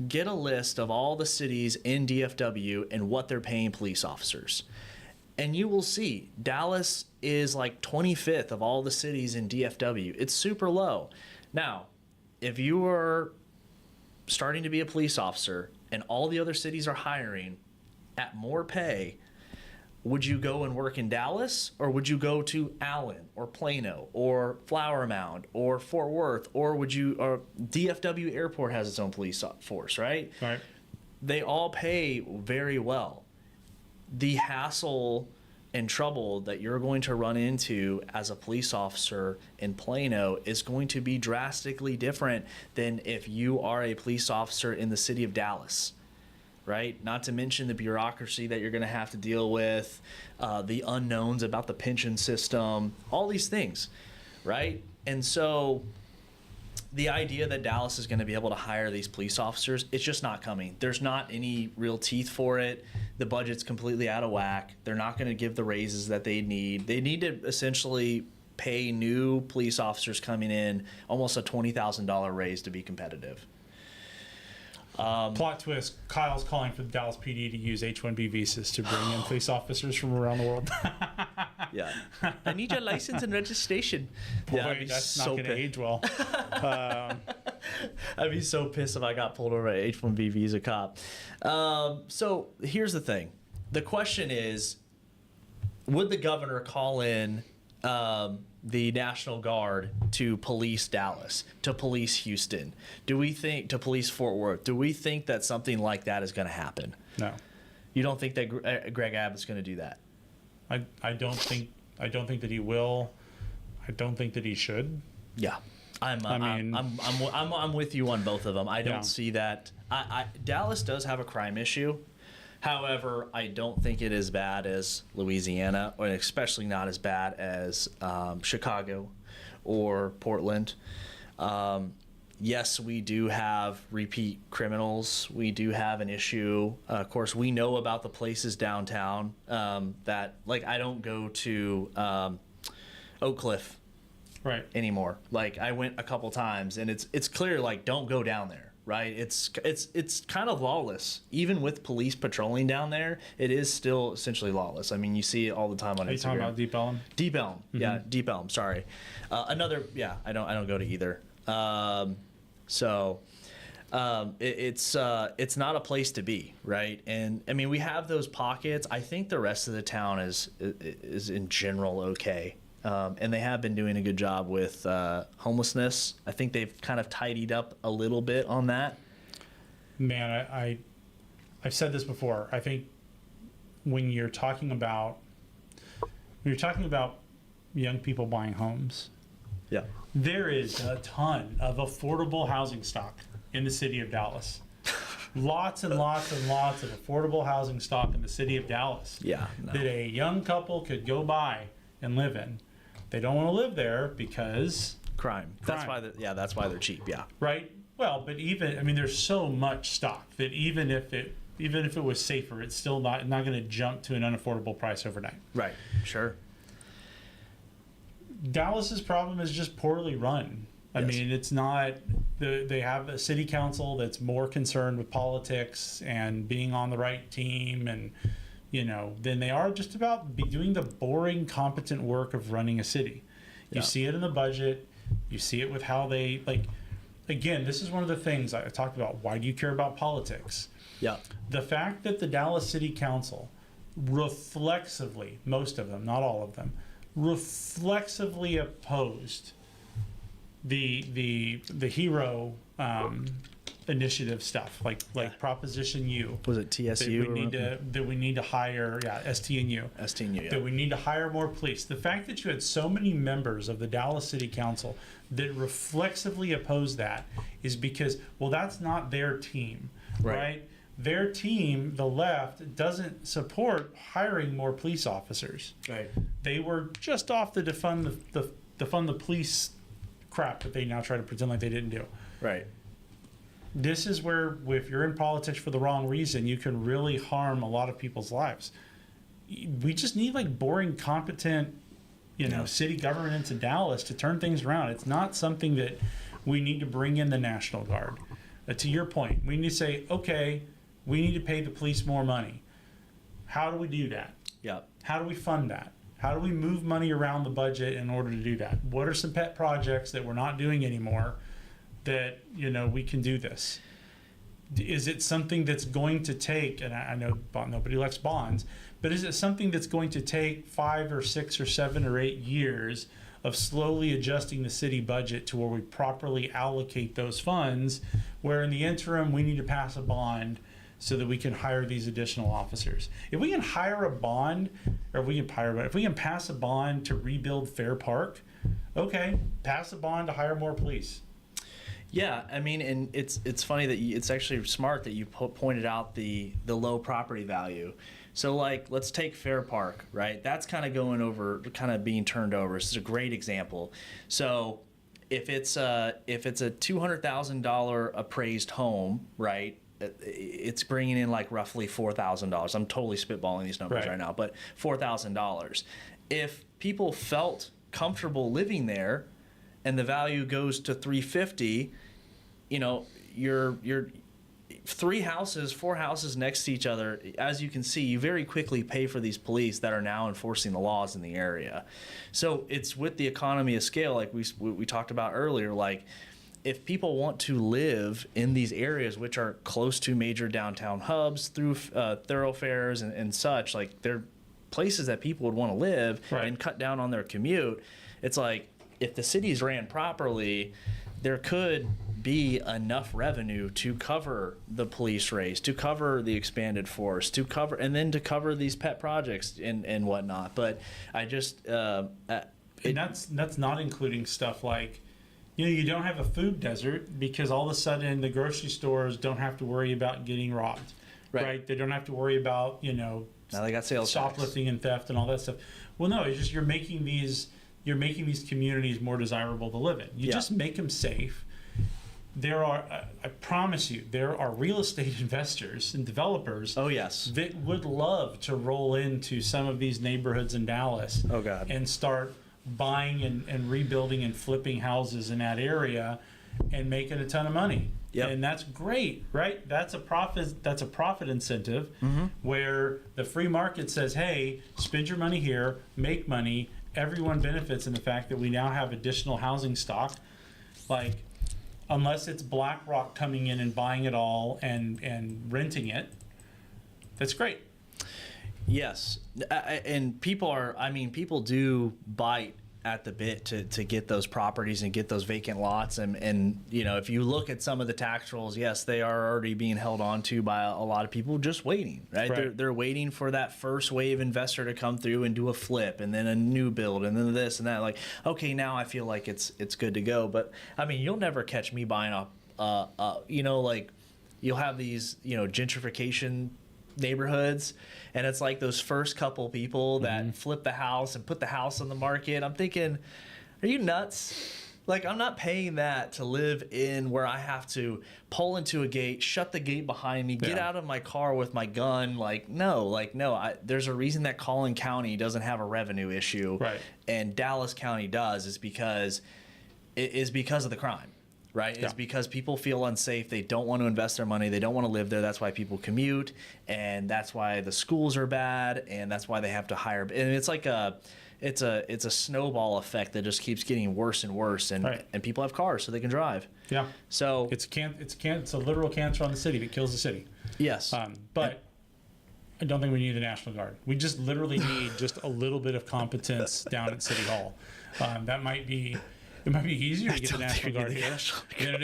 get a list of all the cities in DFW and what they're paying police officers. And you will see Dallas is like 25th of all the cities in DFW. It's super low. Now, if you are starting to be a police officer and all the other cities are hiring at more pay, would you go and work in Dallas, or would you go to Allen or Plano or Flower Mound or Fort Worth, or DFW Airport has its own police force, right? Right. They all pay very well. The hassle and trouble that you're going to run into as a police officer in Plano is going to be drastically different than if you are a police officer in the city of Dallas, right? Not to mention the bureaucracy that you're going to have to deal with, the unknowns about the pension system, all these things, right? And so the idea that Dallas is going to be able to hire these police officers, it's just not coming. There's not any real teeth for it. The budget's completely out of whack. They're not going to give the raises that they need. They need to essentially pay new police officers coming in almost a $20,000 raise to be competitive. Plot twist, Kyle's calling for the Dallas PD to use H-1B visas to bring in police officers from around the world. Yeah. I need your license and registration. Yeah, I'd Boy, be that's so not going to pissed. age well. I'd be so pissed if I got pulled over at H-1B visa cop. So here's the thing. The question is, would the governor call in the National Guard to police Dallas, to police Houston? Do we think to police Fort Worth? Do we think that something like that is going to happen? No, You don't think that Greg Abbott's going to do that? I don't think that he will. I don't think that he should. Yeah, I'm with you on both of them. I don't Yeah. see that. Dallas does have a crime issue. However, I don't think it is as bad as Louisiana, or especially not as bad as Chicago or Portland. Yes, we do have repeat criminals. We do have an issue. Of course, we know about the places downtown that, like, I don't go to Oak Cliff Right. anymore. Like, I went a couple times, and it's clear, like, don't go down there. Right, it's kind of lawless. Even with police patrolling down there, it is still essentially lawless. I mean, you see it all the time on Are you Instagram. talking about Deep Ellum? Deep Elm, yeah, Deep Elm. Sorry, I don't go to either. It's not a place to be, right? And I mean, we have those pockets. I think the rest of the town is in general okay. And they have been doing a good job with homelessness. I think they've kind of tidied up a little bit on that. Man, I've said this before. I think when you're talking about young people buying homes, Yeah. there is a ton of affordable housing stock in the city of Dallas. Lots and lots and lots of affordable housing stock in the city of Dallas Yeah. No. that a young couple could go buy and live in. They don't want to live there because, Crime. That's Crime. why. That's why they're cheap. Yeah. right? Well, but there's so much stock that even if it was safer, it's still not going to jump to an unaffordable price overnight. Right. Sure. Dallas's problem is just poorly run. I Yes. mean, it's not. They have a city council that's more concerned with politics and being on the right team, and than they are just about doing the boring, competent work of running a city. You Yeah. see it in the budget. You see it with how they like. Again, this is one of the things I talked about. Why do you care about politics? Yeah. The fact that the Dallas City Council reflexively, most of them, not all of them, reflexively opposed the hero initiative stuff, like Proposition U. Was it TSU? That we need to hire, STNU. STNU. Yeah. That we need to hire more police. The fact that you had so many members of the Dallas City Council that reflexively opposed that is because, well, that's not their team, right? Their team, the left, doesn't support hiring more police officers. Right. They were just off the defund the police crap that they now try to pretend like they didn't do. Right. This is where, if you're in politics for the wrong reason, you can really harm a lot of people's lives. We just need boring, competent, city government in Dallas to turn things around. It's not something that we need to bring in the National Guard. To your point, we need to say, okay, we need to pay the police more money. How do we do that? Yeah. How do we fund that? How do we move money around the budget in order to do that? What are some pet projects that we're not doing anymore that, we can do this? Is it something that's going to take, and I know nobody likes bonds, but is it something that's going to take 5 or 6 or 7 or 8 years of slowly adjusting the city budget to where we properly allocate those funds, where in the interim we need to pass a bond so that we can hire these additional officers? If we can hire a bond, or if we can pass a bond to rebuild Fair Park, okay, pass a bond to hire more police. Yeah, I mean, and it's funny that it's actually smart that you pointed out the low property value. So, let's take Fair Park, right? That's kind of being turned over. This is a great example. So, if it's a $200,000 appraised home, right? It's bringing in roughly $4,000. I'm totally spitballing these numbers right now, but $4,000. If people felt comfortable living there, and the value goes to $350, 3 houses, 4 houses next to each other, as you can see, you very quickly pay for these police that are now enforcing the laws in the area. So it's with the economy of scale, like we talked about earlier, like if people want to live in these areas, which are close to major downtown hubs through thoroughfares and such, like they're places that people would want to live Right. and cut down on their commute. It's like if the cities ran properly, there could be enough revenue to cover the police race, to cover the expanded force, to cover these pet projects and whatnot. But I just And that's not including stuff like, you don't have a food desert because all of a sudden the grocery stores don't have to worry about getting robbed, right? They don't have to worry about, now they got sales tax. shoplifting and theft and all that stuff. Well, no, it's just you're making these communities more desirable to live in. You just make them safe. There are, I promise you, there are real estate investors and developers Oh yes. that would love to roll into some of these neighborhoods in Dallas Oh god. and start buying and rebuilding and flipping houses in that area and making a ton of money. Yep. And that's great, right? That's a profit incentive where the free market says, hey, spend your money here, make money, everyone benefits in the fact that we now have additional housing stock. Like, unless it's BlackRock coming in and buying it all and renting it, that's great. Yes, and people do bite at the bit to get those properties and get those vacant lots, and if you look at some of the tax rolls, yes, they are already being held on to by a lot of people just waiting, right? They're waiting for that first wave investor to come through and do a flip, and then a new build, and then this and that. Like, okay, now I feel like it's good to go. But I mean, you'll never catch me buying like you'll have these gentrification neighborhoods, and it's like those first couple people that flip the house and put the house on the market. I'm thinking, are you nuts? Like, I'm not paying that to live in where I have to pull into a gate, shut the gate behind me, get out of my car with my gun. No. There's a reason that Collin County doesn't have a revenue issue, Right. and Dallas County does. Is because of the crime. Right? It's because people feel unsafe. They don't want to invest their money. They don't want to live there. That's why people commute, and that's why the schools are bad, and that's why they have to hire. And it's like it's a snowball effect that just keeps getting worse and worse. And and people have cars so they can drive. Yeah. So It's a literal cancer on the city that kills the city. yes, But I don't think we need the National Guard. We just literally need just a little bit of competence down at City Hall. It might be easier to get the National Guard here than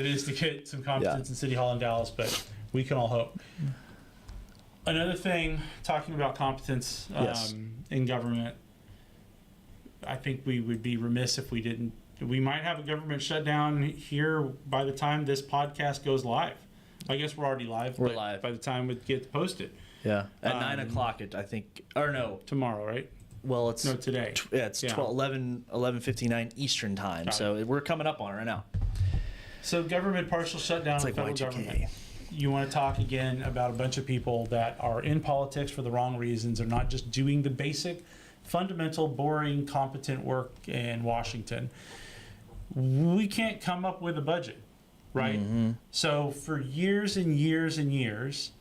it is to get some competence in City Hall in Dallas, but we can all hope. Another thing, talking about competence in government, I think we would be remiss if we didn't. We might have a government shutdown here by the time this podcast goes live. I guess we're already live. We're live by the time it gets posted. Yeah, at 9 o'clock, I think, or no, tomorrow, right? Well, it's today. It's 11:59 Eastern time. So we're coming up on it right now. So government partial shutdown of It's the like federal Y2K. government. You want to talk again about a bunch of people that are in politics for the wrong reasons. They're not just doing the basic, fundamental, boring, competent work in Washington. We can't come up with a budget, right? So for years and years and years,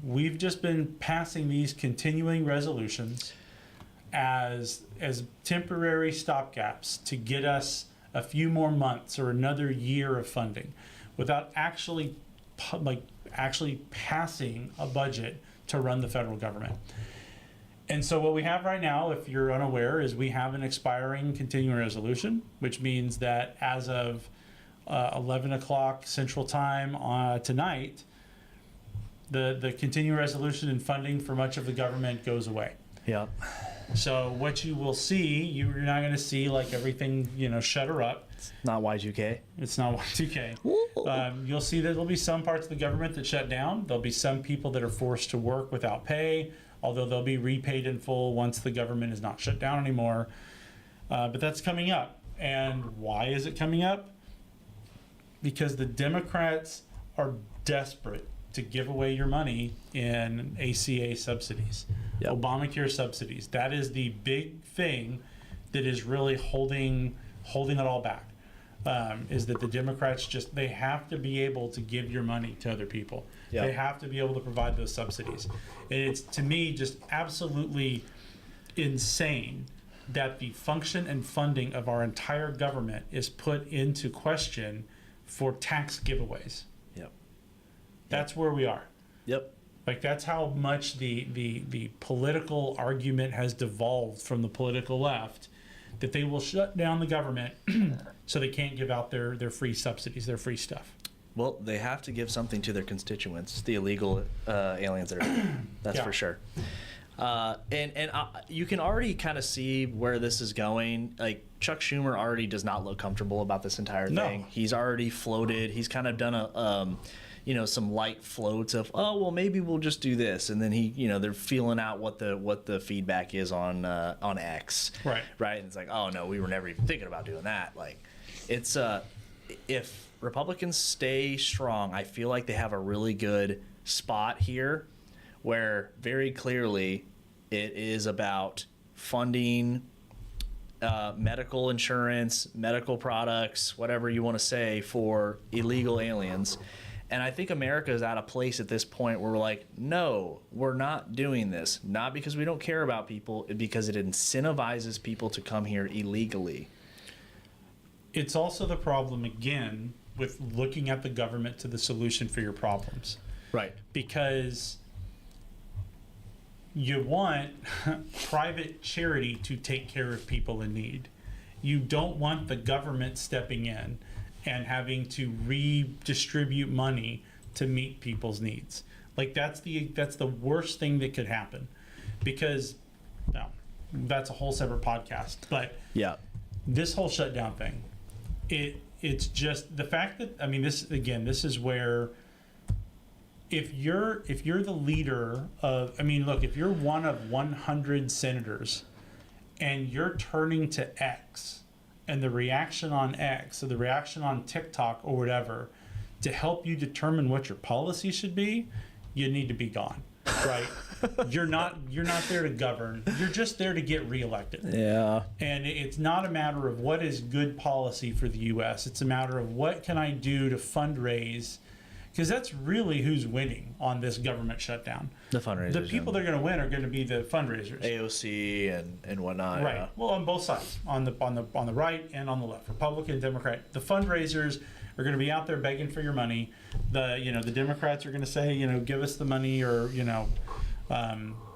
we've just been passing these continuing resolutions as temporary stopgaps to get us a few more months or another year of funding without actually passing a budget to run the federal government. And so what we have right now, if you're unaware, is we have an expiring continuing resolution, which means that as of 11 o'clock Central Time tonight, the continuing resolution and funding for much of the government goes away. Yeah. So what you will see, you're not going to see like everything, shutter up. It's not Y2K. It's not Y2K. You'll see that there'll be some parts of the government that shut down. There'll be some people that are forced to work without pay, although they'll be repaid in full once the government is not shut down anymore. But that's coming up. And why is it coming up? Because the Democrats are desperate to give away your money in ACA subsidies, Obamacare subsidies. That is the big thing that is really holding it all back. is that the Democrats they have to be able to give your money to other people. Yeah. They have to be able to provide those subsidies. And it's, to me, just absolutely insane that the function and funding of our entire government is put into question for tax giveaways. Yep. That's where we are. Yep. Like, that's how much the political argument has devolved from the political left, that they will shut down the government so they can't give out their free subsidies, their free stuff. Well, they have to give something to their constituents, the illegal aliens that are here. That's Yeah. for sure. And you can already kind of see where this is going. Like, Chuck Schumer already does not look comfortable about this entire thing. No. He's already floated. He's kind of done some light floats of, oh, well, maybe we'll just do this, and then they're feeling out what the feedback is on X, Right. And it's like, oh no, we were never even thinking about doing that. Like, it's if Republicans stay strong, I feel like they have a really good spot here, where very clearly it is about funding medical insurance, medical products, whatever you want to say, for illegal aliens. And I think America is at a place at this point where we're like, no, we're not doing this. Not because we don't care about people, because it incentivizes people to come here illegally. It's also the problem, again, with looking at the government to the solution for your problems. Right. Because you want private charity to take care of people in need. You don't want the government stepping in and having to redistribute money to meet people's needs. Like, that's the worst thing that could happen, because that's a whole separate podcast. But Yeah. this whole shutdown thing, it's just the fact that, I mean, this is where, if you're the leader of, I mean, look, if you're one of 100 senators and you're turning to X and the reaction on X or the reaction on TikTok or whatever to help you determine what your policy should be, you need to be gone, right? You're not there to govern. You're just there to get reelected. Yeah. And it's not a matter of what is good policy for the U.S. It's a matter of what can I do to fundraise, because that's really who's winning on this government shutdown. The fundraisers. The people that are going to win are going to be the fundraisers. AOC and whatnot. Right. Yeah. Well, on both sides, on the right and on the left, Republican, Democrat. The fundraisers are going to be out there begging for your money. The Democrats are going to say, give us the money, or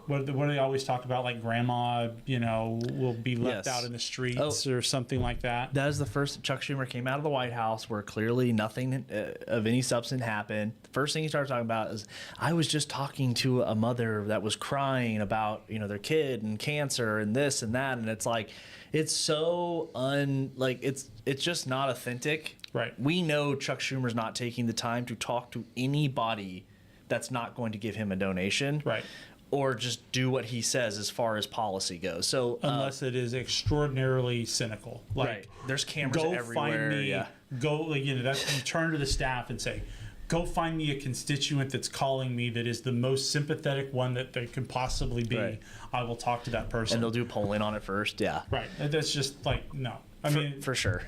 what do they always talk about? Like, grandma, will be left Yes. out in the streets or something like that. That is the first Chuck Schumer came out of the White House where clearly nothing of any substance happened. The first thing he started talking about is, I was just talking to a mother that was crying about, their kid and cancer and this and that. And it's like, it's so it's just not authentic. Right. We know Chuck Schumer's not taking the time to talk to anybody that's not going to give him a donation. Right. Or just do what he says as far as policy goes. So Unless it is extraordinarily cynical. Like, right. There's cameras go everywhere. find me, Yeah. that's, you turn to the staff and say, go find me a constituent that's calling me that is the most sympathetic one that there can possibly be. Right. I will talk to that person. And they'll do polling on it first. Yeah. Right. That's just like, no. I mean, For sure.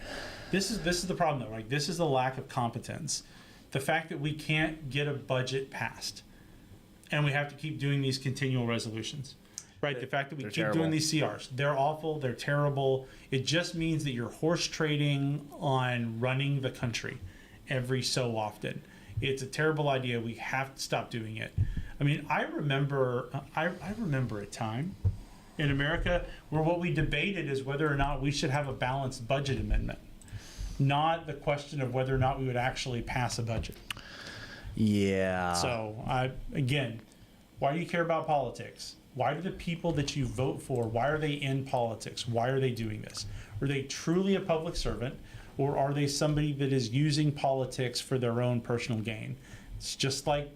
this is the problem, though. Like, this is the lack of competence. The fact that we can't get a budget passed, and we have to keep doing these continual resolutions. Right? The fact that we They're keep terrible. doing these CRs, they're awful, they're terrible. It just means that you're horse trading on running the country every so often. It's a terrible idea. We have to stop doing it. I mean, I remember a time in America where what we debated is whether or not we should have a balanced budget amendment, not the question of whether or not we would actually pass a budget. Yeah. So, again, why do you care about politics? Why do the people that you vote for, why are they in politics? Why are they doing this? Are they truly a public servant, or are they somebody that is using politics for their own personal gain? It's just like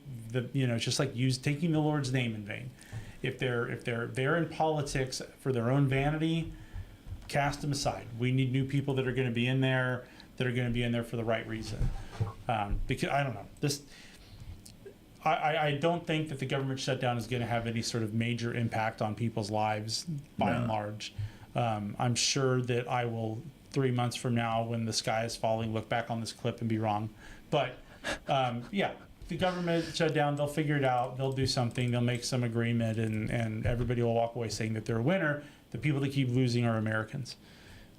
taking the Lord's name in vain. If they're in politics for their own vanity, cast them aside. We need new people that are going to be in there, for the right reason. Because I don't know I don't think that the government shutdown is going to have any sort of major impact on people's lives by and large. I'm sure that I will 3 months from now, when the sky is falling, look back on this clip and be wrong. But yeah, the government shut down. They'll figure it out. They'll do something. They'll make some agreement, and everybody will walk away saying that they're a winner. The people that keep losing are Americans,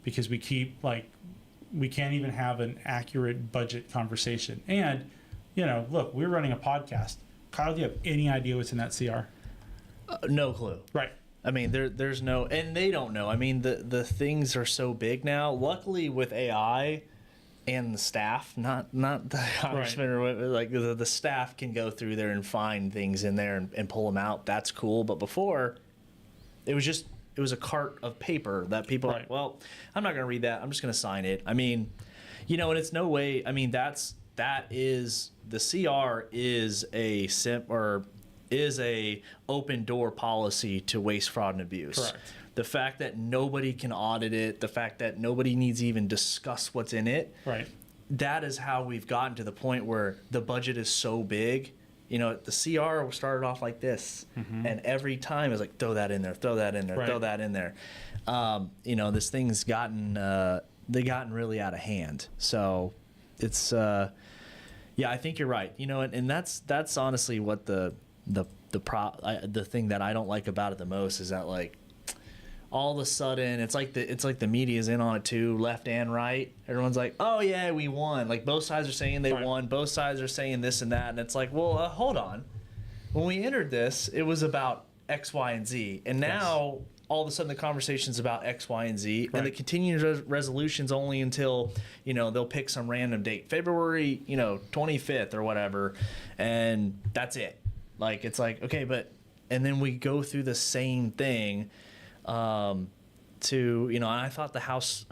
because we can't even have an accurate budget conversation. And, look, we're running a podcast. Kyle, do you have any idea what's in that CR? No clue. Right. I mean, there's no, and they don't know. I mean, the things are so big now. Luckily, with AI and the staff, not the congressman or whatever, like the staff can go through there and find things in there and pull them out. That's cool. But before, it was a cart of paper that people are like, well, I'm not going to read that. I'm just going to sign it. I mean, and it's no way. I mean, that is the CR is a open door policy to waste, fraud, and abuse. Correct. The fact that nobody can audit it, the fact that nobody needs to even discuss what's in it, Right. that is how we've gotten to the point where the budget is so big. The CR started off like this, and every time it's like, throw that in there, throw that in there, Right. throw that in there. This thing's gotten really out of hand. So it's I think you're right. And that's honestly what the thing that I don't like about it the most is that, like, all of a sudden it's like the media's in on it too, left and right. Everyone's like, oh yeah, we won. Like, both sides are saying they won, both sides are saying this and that, and it's like, well, hold on. When we entered this, it was about X, Y, and Z, and now all of a sudden the conversation's about X, Y, and Z, and the continuing resolution's only until they'll pick some random date, February 25th or whatever, and that's it. Like, it's like, okay, and then we go through the same thing. And I thought House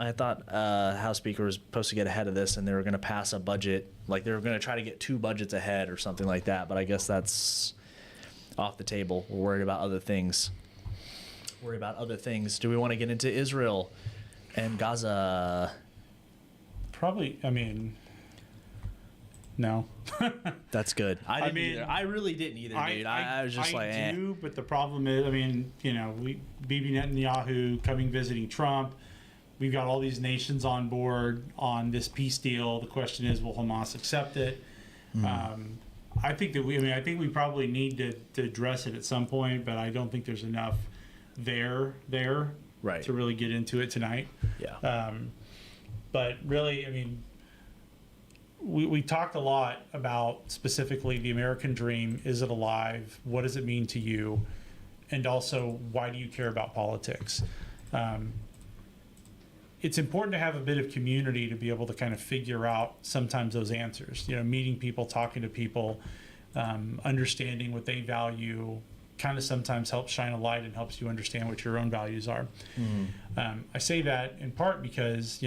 Speaker was supposed to get ahead of this, and they were going to pass a budget, like they were going to try to get 2 budgets ahead or something like that. But I guess that's off the table. We're worried about other things. Do we want to get into Israel and Gaza? Probably. I mean, no. That's good. I didn't either. I really didn't either, dude. I was just like, I do, but the problem is, Bibi Netanyahu coming visiting Trump. We've got all these nations on board on this peace deal. The question is, will Hamas accept it? I think we probably need to address it at some point, but I don't think there's enough there to really get into it tonight. Yeah. But really, we talked a lot about specifically the American dream. Is it alive? What does it mean to you? And also, why do you care about politics? It's important to have a bit of community to be able to kind of figure out sometimes those answers. Meeting people, talking to people, understanding what they value, kind of sometimes helps shine a light and helps you understand what your own values are. I say that in part because,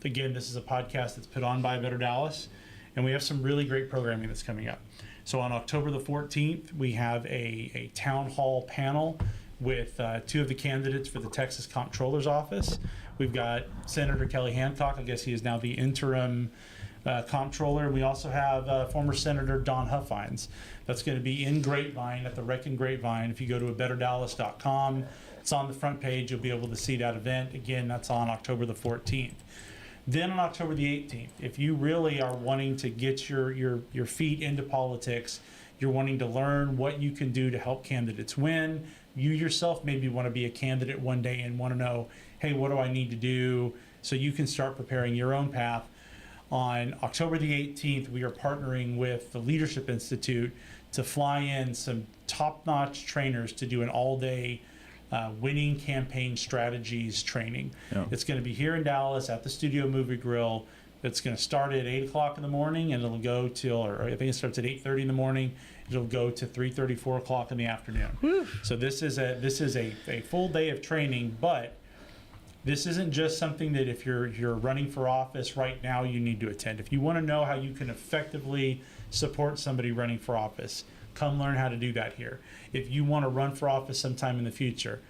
again, this is a podcast that's put on by Better Dallas, and we have some really great programming that's coming up. So on October the 14th, we have a town hall panel with 2 of the candidates for the Texas Comptroller's Office. We've got Senator Kelly Hancock. I guess he is now the interim comptroller. We also have former Senator Don Huffines. That's going to be in Grapevine at the Rec and Grapevine. If you go to betterdallas.com, it's on the front page. You'll be able to see that event. Again, that's on October the 14th. Then on October the 18th, if you really are wanting to get your feet into politics, you're wanting to learn what you can do to help candidates win, you yourself maybe want to be a candidate one day and want to know, hey, what do I need to do so you can start preparing your own path. On October the 18th, we are partnering with the Leadership Institute to fly in some top-notch trainers to do an all-day winning campaign strategies training. Yeah. It's going to be here in Dallas at the Studio Movie Grill. It's going to start at 8 o'clock in the morning, and it'll go till, or I think it starts at 8:30 in the morning. It'll go to 3:30, 4 o'clock in the afternoon. Woo. So this is a full day of training, but this isn't just something that if you're running for office right now, you need to attend. If you want to know how you can effectively support somebody running for office, come learn how to do that here. If you want to run for office sometime in the future,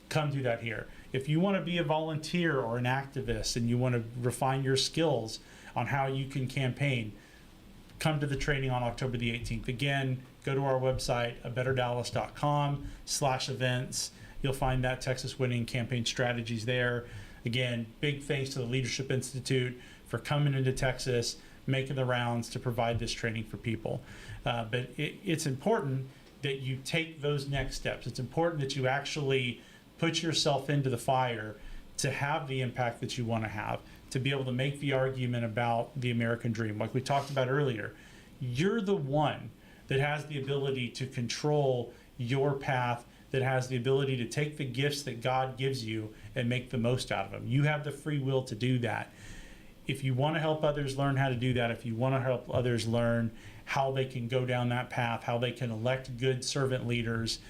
come do that here. If you want to be a volunteer or an activist and you want to refine your skills on how you can campaign, come to the training on October the 18th. Again, go to our website, betterdallas.com/events. You'll find that Texas Winning Campaign Strategies there. Again, big thanks to the Leadership Institute for coming into Texas, making the rounds to provide this training for people. But it's important that you take those next steps. It's important that you actually put yourself into the fire to have the impact that you want to have, to be able to make the argument about the American dream. Like we talked about earlier, you're the one that has the ability to control your path, that has the ability to take the gifts that God gives you and make the most out of them. You have the free will to do that. If you want to help others learn how to do that, if you want to help others learn how they can go down that path, how they can elect good servant leaders,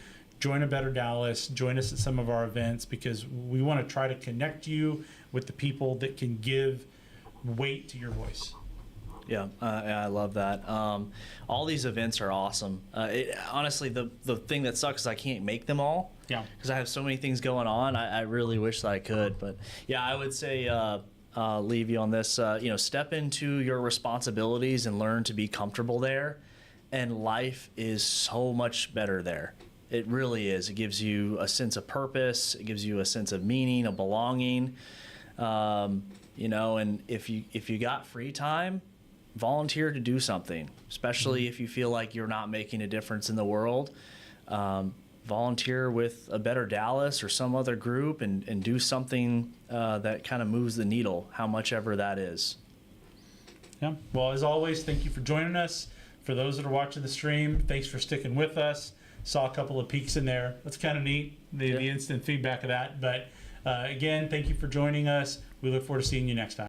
join A Better Dallas, join us at some of our events, because we want to try to connect you with the people that can give weight to your voice. Yeah, I love that. All these events are awesome. Honestly, the thing that sucks is I can't make them all. Yeah. Because I have so many things going on. I really wish that I could. But yeah, I would say leave you on this. Step into your responsibilities and learn to be comfortable there. And life is so much better there. It really is. It gives you a sense of purpose. It gives you a sense of meaning, of belonging. And if you got free time, volunteer to do something, especially if you feel like you're not making a difference in the world. Volunteer with A Better Dallas or some other group and do something that kind of moves the needle, how much ever that is. Yeah. Well, as always, thank you for joining us. For those that are watching the stream, thanks for sticking with us. Saw a couple of peaks in there. That's kind of neat, the instant feedback of that. But again, thank you for joining us. We look forward to seeing you next time.